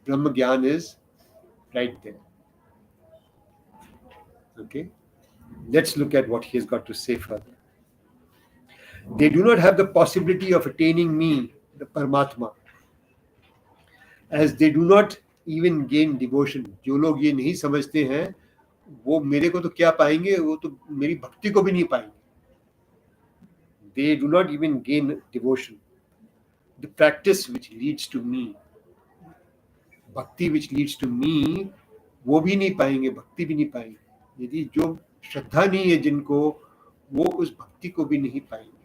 Brahma Gyan is right there. Okay, let's look at what he has got to say further. They do not have the possibility of attaining me, the Paramatma, as they do not even gain devotion. जो लोग ये नहीं समझते हैं, वो मेरे को तो क्या पाएंगे, वो तो मेरी भक्ति को भी नहीं पाएंगे. They do not even gain devotion. The practice which leads to me, bhakti which leads to me, वो भी नहीं पाएंगे, भक्ति भी नहीं पाएंगे. यदि जो श्रद्धा नहीं है जिनको, वो उस भक्ति को भी नहीं पाएंगे.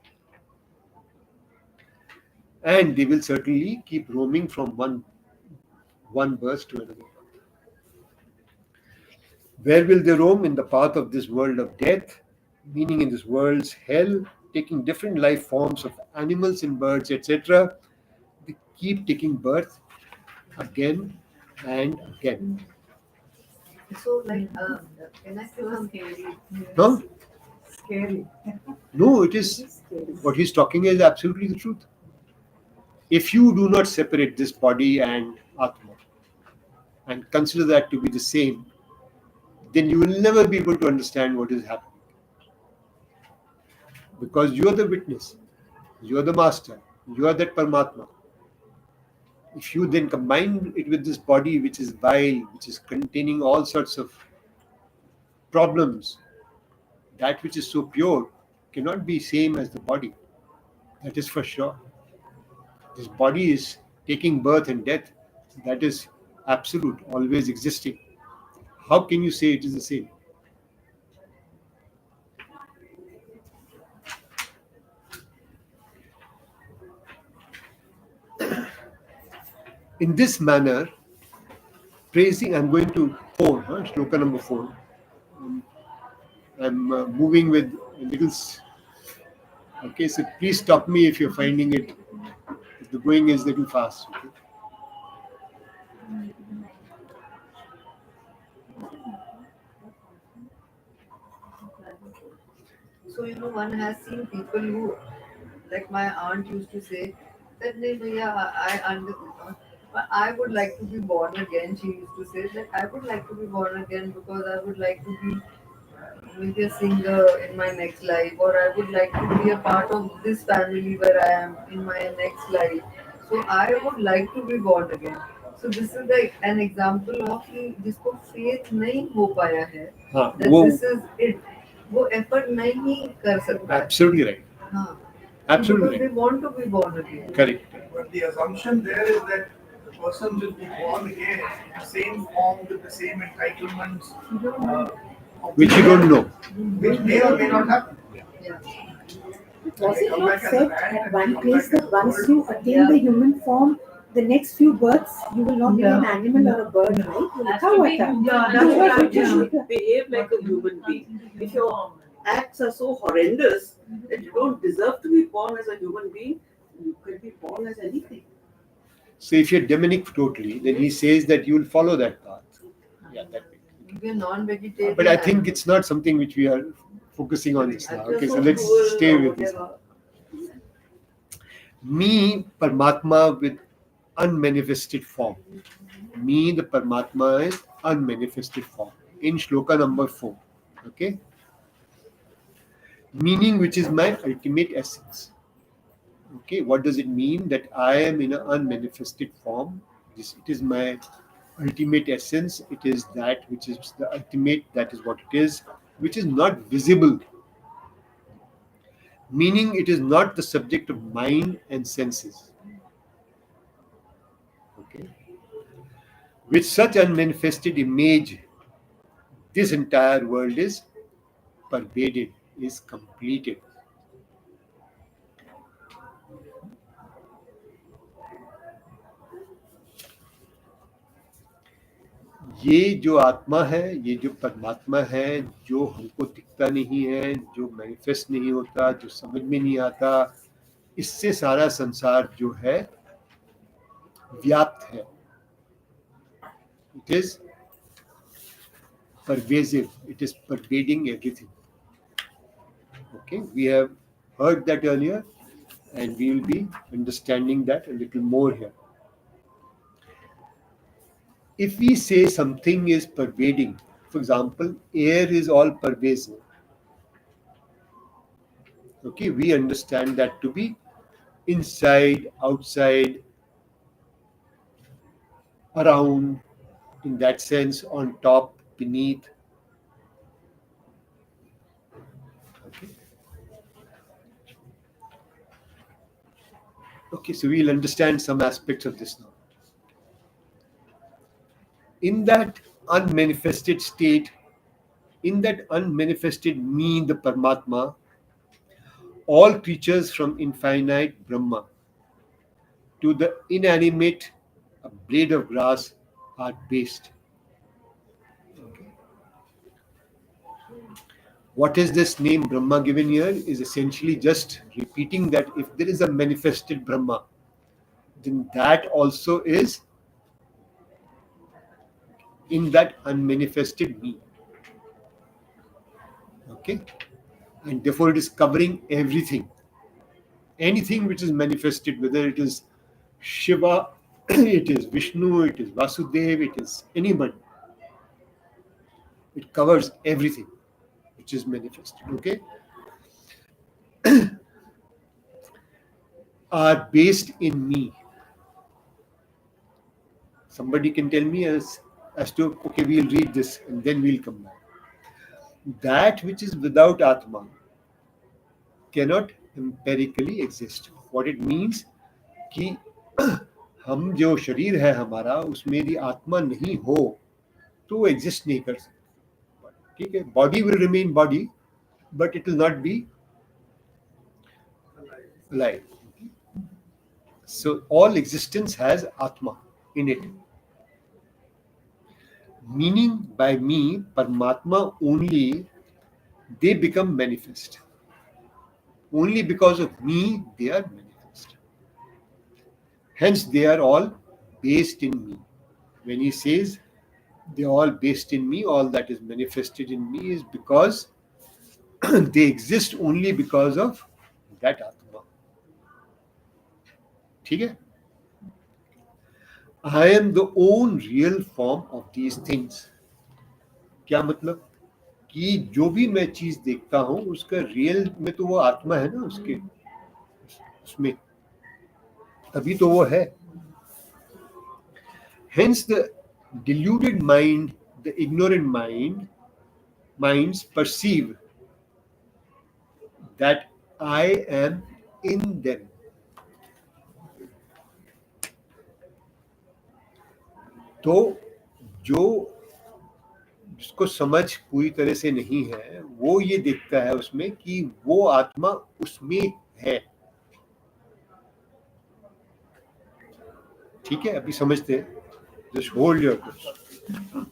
And they will certainly keep roaming from one verse to another. Where will they roam? In the path of this world of death, meaning in this world's hell, taking different life forms of animals and birds, etc. They keep taking birth again and again. So, like, can I say something? No? Scary. No, it is what he's talking is absolutely the truth. If you do not separate this body and Atma and consider that to be the same, then you will never be able to understand what is happening. Because you are the witness, you are the master, you are that Paramatma. If you then combine it with this body which is vile, which is containing all sorts of problems, that which is so pure cannot be same as the body. That is for sure. This body is taking birth and death. That is absolute, always existing. How can you say it is the same? In this manner, praising, I'm going to 4, shloka number 4. I'm moving with a little. Okay, so please stop me if you're finding it. If the going is a little fast. Okay? So, one has seen people who, like my aunt used to say, that "Nee, bhaiya, I understand. I would like to be born again." She used to say that I would like to be born again because I would like to be maybe a singer in my next life, or I would like to be a part of this family where I am in my next life. So I would like to be born again. So this is like an example of कि जिसको faith नहीं हो पाया है, हाँ, that वो this is it, वो effort नहीं कर सकता है. absolutely right. हाँ. Absolutely Because they right. want to be born again. Correct. But the assumption there is that the person will be born again in the same form with the same entitlements, Which you don't know. which may or may not happen. Yeah. Was it Come not back as a said man at and one come place back as that a once bird. you attain the human form, the next few births you will not be an animal or a bird, right? That's why you should behave like a human being. If your acts are so horrendous that you don't deserve to be born as a human being, you can be born as anything. So if you're demonic totally, then he says that you will follow that path. Yeah, that way. If you're non-vegetarian. But I think it's not something which we are focusing on just now. Okay, so let's stay with this. Me, Paramatma with unmanifested form. Me, the Paramatma is unmanifested form. In shloka number 4. Okay? Meaning which is my ultimate essence. Okay, what does it mean that I am in an unmanifested form? It is my ultimate essence. It is that which is the ultimate, that is what it is, which is not visible. Meaning it is not the subject of mind and senses. Okay. With such unmanifested image, this entire world is pervaded, is completed. ये जो आत्मा है, ये जो परमात्मा है, जो हमको दिखता नहीं है, जो मैनिफेस्ट नहीं होता, जो समझ में नहीं आता, इससे सारा संसार जो है व्याप्त है. It is pervasive. It is pervading everything. Okay, we have heard that earlier, and we will be understanding that a little more here. If we say something is pervading, for example, air is all pervasive. Okay, we understand that to be inside, outside, around, in that sense, on top, beneath. Okay. Okay, so we'll understand some aspects of this now. In that unmanifested state, in that unmanifested me, the Paramatma, all creatures from infinite Brahma to the inanimate a blade of grass are based. Okay. What is this name Brahma given here is essentially just repeating that if there is a manifested Brahma, then that also is in that unmanifested me. Okay? And therefore it is covering everything. Anything which is manifested, whether it is Shiva, it is Vishnu, it is Vasudev, it is anybody. It covers everything which is manifested. Okay? Are based in me. Somebody can tell me as to, okay, we'll read this and then we'll come back. That which is without Atma cannot empirically exist. What it means कि हम जो शरीर है हमारा उसमें यदि आत्मा नहीं हो तो वो एग्जिस्ट नहीं कर सकता. ठीक है, body will remain body but it will not be alive. So all existence has Atma in it. Meaning by me, Paramatma only, they become manifest. Only because of me, they are manifest. Hence, they are all based in me. When he says they are all based in me, all that is manifested in me is because they exist only because of that Atma. ठीक है? I am the own real form of these things. क्या मतलब कि जो भी मैं चीज देखता हूं उसका रियल में तो वो आत्मा है ना उसके उसमें. तभी तो वो है. Hence the deluded mind, the ignorant minds perceive that I am in them. तो जो जिसको समझ पूरी तरह से नहीं है वो ये देखता है उसमें कि वो आत्मा उसमें है. ठीक है, अभी समझते हैं. Just hold your question.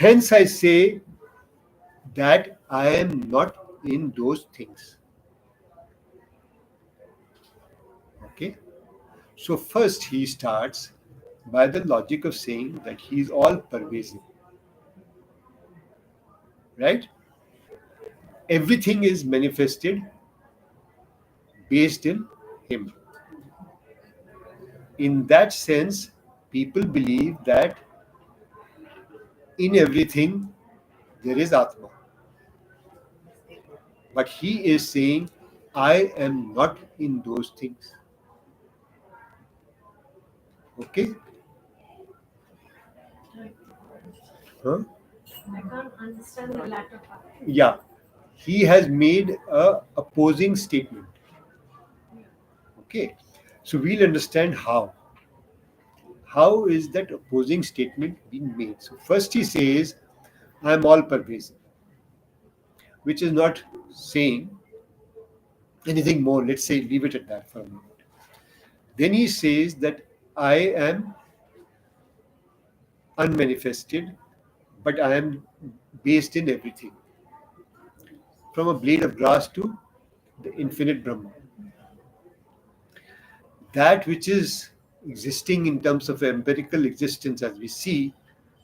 Hence I say that I am not in those things. Okay? So first he starts by the logic of saying that he is all pervasive. Right? Everything is manifested based in him. In that sense, people believe that in everything there is Atma. But he is saying, I am not in those things. Okay? Huh? I can't understand the latter part. Yeah. He has made a opposing statement. Okay. So we'll understand how. How is that opposing statement being made? So first he says, I am all pervasive, which is not saying anything more. Let's say, leave it at that for a moment. Then he says that I am unmanifested, but I am based in everything. From a blade of grass to the infinite Brahma. That which is existing in terms of empirical existence as we see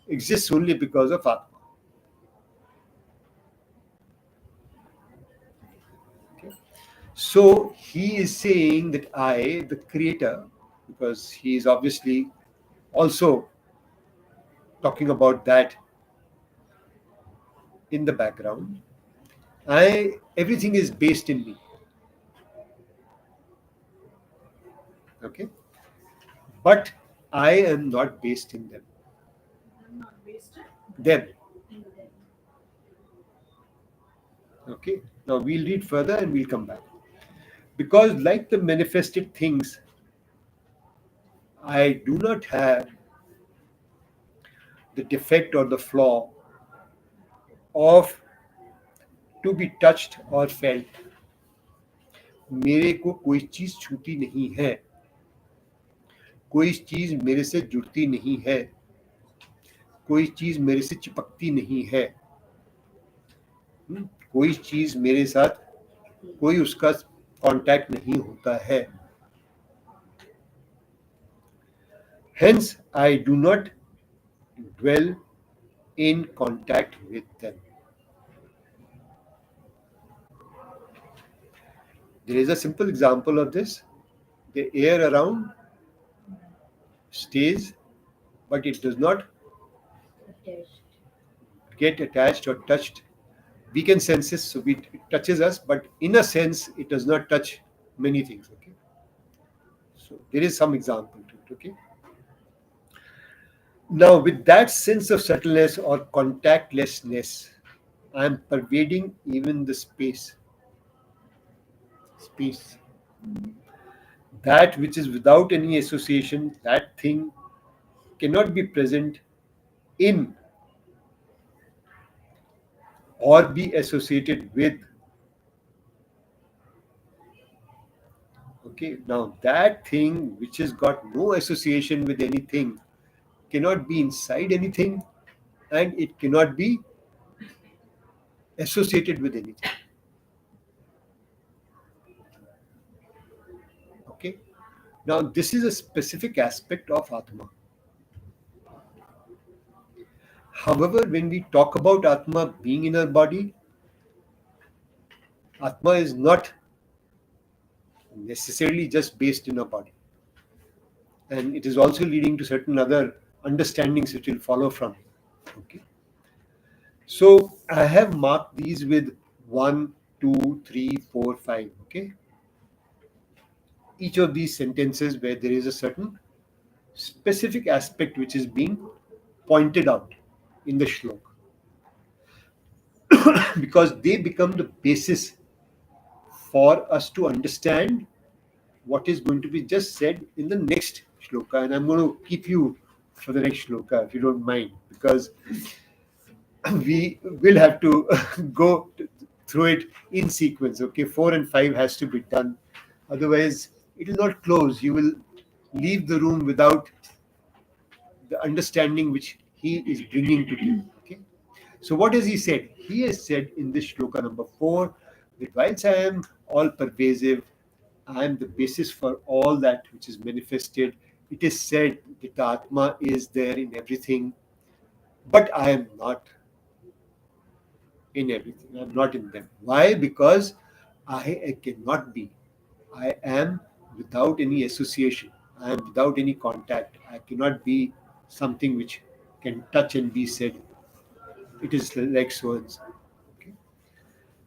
exists only because of Atma. Okay. So he is saying that I, the creator, because he is obviously also talking about that in the background, everything is based in me. Okay. But I am not based in them. I'm not wasted. Them. Okay. Now we'll read further and we'll come back. Because like the manifested things, I do not have the defect or the flaw of to be touched or felt. मेरे को कोई चीज छूती नहीं है, कोई चीज मेरे से जुड़ती नहीं है, कोई चीज मेरे से चिपकती नहीं है, कोई चीज मेरे साथ कोई उसका कांटेक्ट नहीं होता है. Hence I do not dwell in contact with them. There is a simple example of this. The air around stays, but it does not get attached or touched. We can sense it, so it touches us, but in a sense, it does not touch many things. Okay. So there is some example to it. Okay. Now, with that sense of subtleness or contactlessness, I am pervading even the space. Space. That which is without any association, that thing cannot be present in or be associated with. Okay, now that thing which has got no association with anything cannot be inside anything and it cannot be associated with anything. Okay, now this is a specific aspect of Atma. However, when we talk about Atma being in our body, Atma is not necessarily just based in our body. And it is also leading to certain other understandings which will follow from it. Okay. So I have marked these with 1, 2, 3, 4, 5. Okay. each of these sentences where there is a certain specific aspect which is being pointed out in the shlok, because they become the basis for us to understand what is going to be just said in the next shloka. And I'm going to keep you for the next shloka, if you don't mind, because we will have to go through it in sequence. Okay, 4 and 5 has to be done. Otherwise, it will not close. You will leave the room without the understanding which he is bringing to you. Okay. So what has he said? He has said in this shloka number 4 that whilst I am all pervasive, I am the basis for all that which is manifested. It is said that the Atma is there in everything, but I am not in everything. I am not in them. Why? Because I cannot be. I am without any association. I am without any contact. I cannot be something which can touch and be said. It is like so and so. Okay.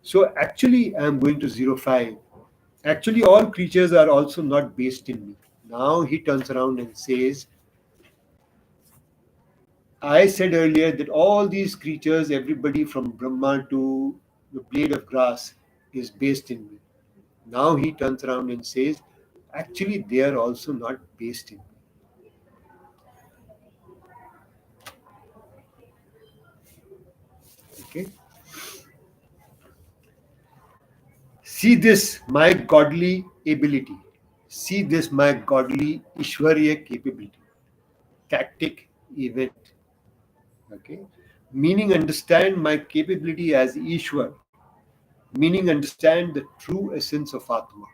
So actually, I am going to 05. Actually, all creatures are also not based in me. Now he turns around and says, I said earlier that all these creatures, everybody from Brahma to the blade of grass, is based in me. Now he turns around and says, actually, they are also not based in me. Okay. See this, my godly ability. See this, my godly Ishwariya capability. Tactic event. Okay. Meaning understand my capability as Ishwar. Meaning understand the true essence of Atma.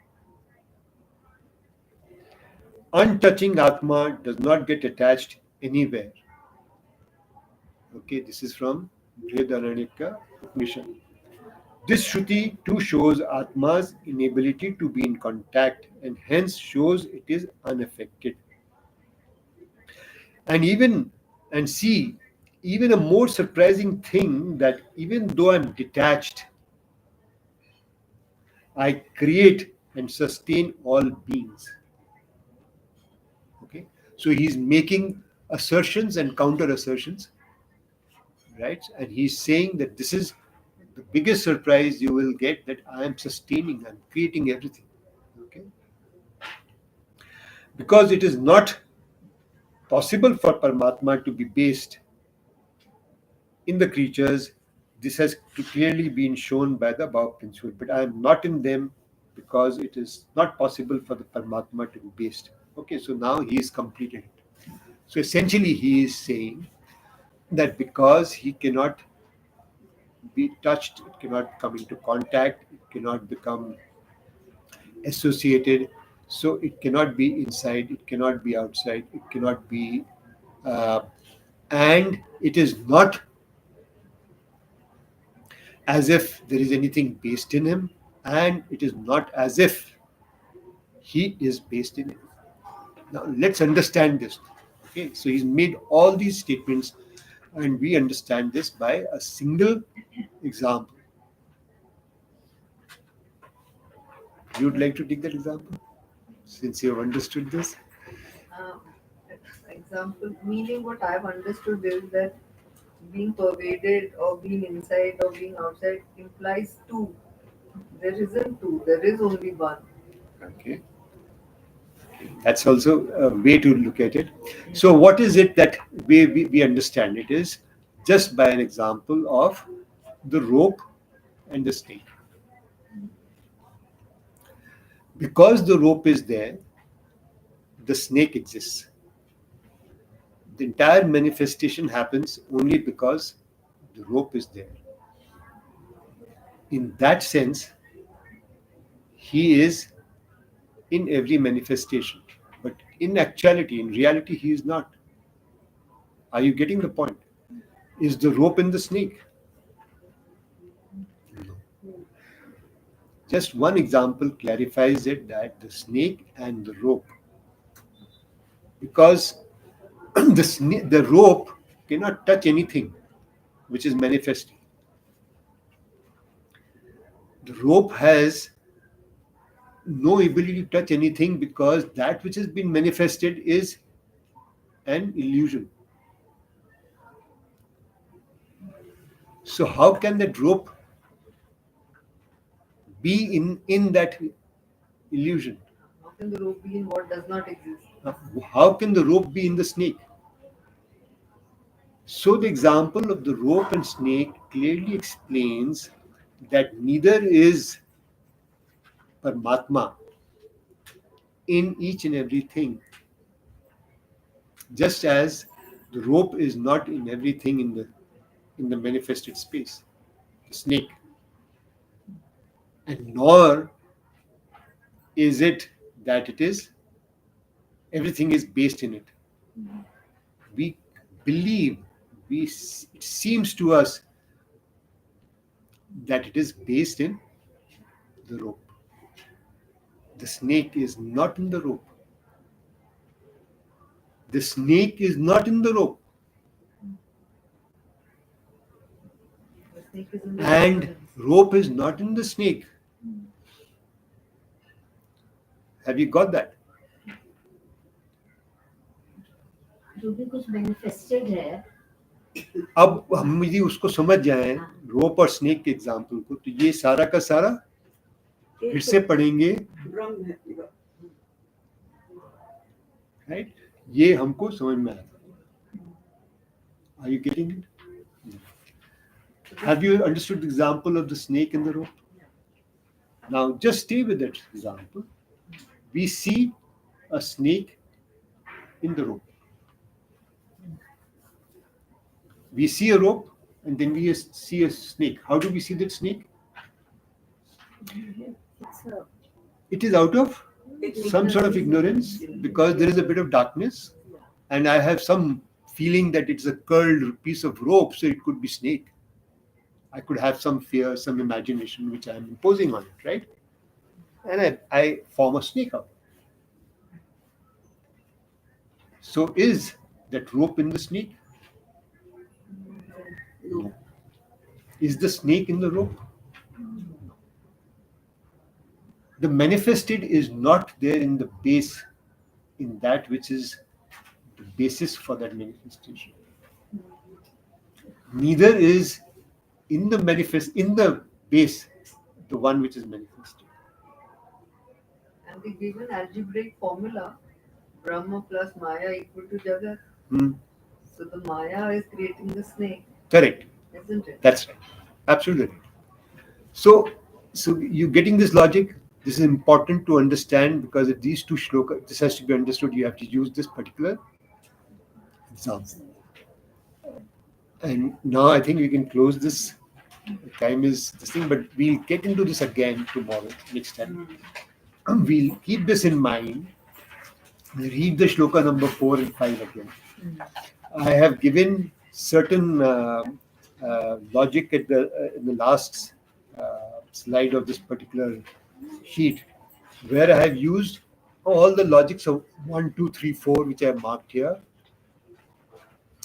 Untouching Atma does not get attached anywhere. Okay, this is from Brihadaranyaka Upanishad. This Shruti too shows Atma's inability to be in contact and hence shows it is unaffected. And see, even a more surprising thing that even though I'm detached, I create and sustain all beings. Okay, so he's making assertions and counter assertions, right? And he's saying that this is the biggest surprise you will get, that I am sustaining, I'm creating everything. Okay, because it is not possible for Paramatma to be based in the creatures. This has clearly been shown by the above principle. But I am not in them because it is not possible for the Paramatma to be based. Okay, so now he is completed it. So essentially, he is saying that because he cannot be touched, it cannot come into contact, it cannot become associated, so it cannot be inside, it cannot be outside, it cannot be, uh, and it is not as if there is anything based in him, and it is not as if he is based in him. Now let's understand this. Okay, so he's made all these statements, and we understand this by a single example. You'd like to take that example since you have understood this? Um, Example, meaning what I've understood is that being pervaded or being inside or being outside implies two. There isn't two, there is only one. Okay, that's also a way to look at it. So what is it that we understand? It is just by an example of the rope and the snake. Because the rope is there, the snake exists. The entire manifestation happens only because the rope is there. In that sense, he is in every manifestation. But in actuality, in reality, he is not. Are you getting the point? Is the rope in the snake? No. Just one example clarifies it, that the snake and the rope. Because the rope cannot touch anything which is manifesting. The rope has no ability to touch anything, because that which has been manifested is an illusion. So how can that rope be in that illusion? How can the rope be in what does not exist? How can the rope be in the snake? So the example of the rope and snake clearly explains that neither is Paramatma in each and everything, just as the rope is not in everything in the manifested space, the snake, and nor is it that it is everything is based in it. We believe, it seems to us that it is based in the rope. The snake is not in the rope. The snake is not in the rope. The snake is in the And ignorance. rope is not in the snake. Have you got that? जो भी कुछ manifested है, अब हम यदि उसको समझ जाएं, रोप और स्नेक के एग्जाम्पल को, तो ये सारा का सारा फिर से पढ़ेंगे, ब्रह्म है। राइट? ये हमको समझ में आया। Are you getting it? Have you understood the example of the snake and the rope? Now just stay with that example. We see a snake in the rope. We see a rope and then we see a snake. How do we see that snake? It is out of some sort of ignorance, because there is a bit of darkness, and I have some feeling that it's a curled piece of rope, so it could be snake. I could have some fear, some imagination which I am imposing on it, right? And I form a snake out. So is that rope in the snake? No. Is the snake in the rope? The manifested is not there in the base, in that which is the basis for that manifestation. Neither is in the base the one which is manifested. And they gave an algebraic formula, Brahma plus Maya equal to Jagat. So the Maya is creating the snake. Correct. Isn't it? That's right. Absolutely right. So you getting this logic? This is important to understand, because if these two shlokas, this has to be understood, you have to use this particular example. And now I think we can close this. The time is this thing, but we'll get into this again tomorrow, next time. We'll keep this in mind. Read the shloka number 4 and 5 again. I have given certain logic at in the last slide of this particular sheet, where I have used all the logics of 1, 2, 3, 4, which I have marked here,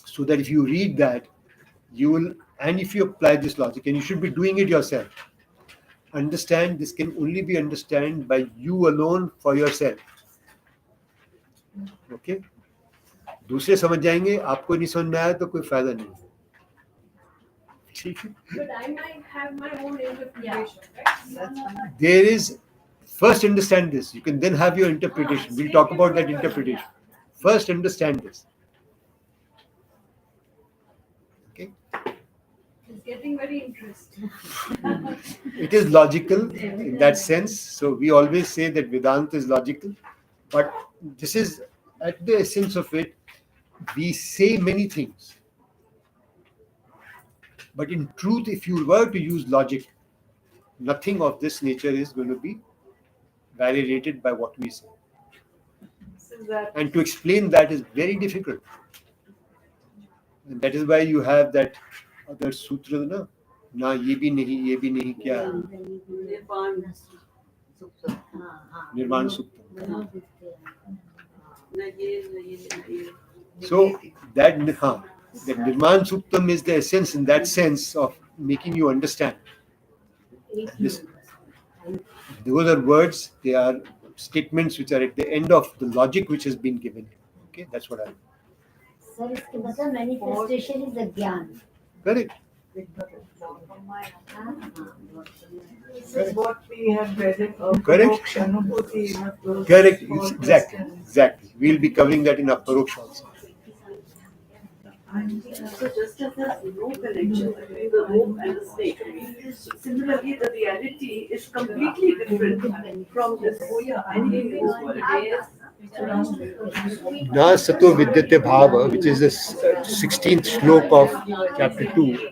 so that if you read that, you will, and if you apply this logic, and you should be doing it yourself, understand this can only be understood by you alone for yourself. Okay? दूसरे समझ जाएंगे, आपको नहीं समझ में आया तो कोई फायदा नहीं। ठीक है? But I might have my own interpretation, right? There is, first understand this. You can then have your interpretation. We'll talk about that interpretation. First understand this. Okay? It's getting very interesting. It is logical in that sense. So we always say that Vedanta is logical, but this is at the essence of it. We say many things, but in truth, if you were to use logic, nothing of this nature is going to be validated by what we say. And to explain that is very difficult. And that is why you have that other sutra, na ye bhi nahi kya? Nirvana Sukta. So that Nirvana Suktam is the essence, in that sense, of making you understand Those are words, they are statements which are at the end of the logic which has been given. Okay, that's what I. Sir, इसके मतलब manifestation is a ज्ञान. Correct. This is what we have read in Correct. Anubhuti, those Correct. four Exactly. questions. Exactly. We'll be covering that in Aparoksha also. So just as there's no connection between the rope and the snake, similarly the reality is completely different from this anything in this world. Na sato vidyate bhava, which is the 16th slok of chapter 2.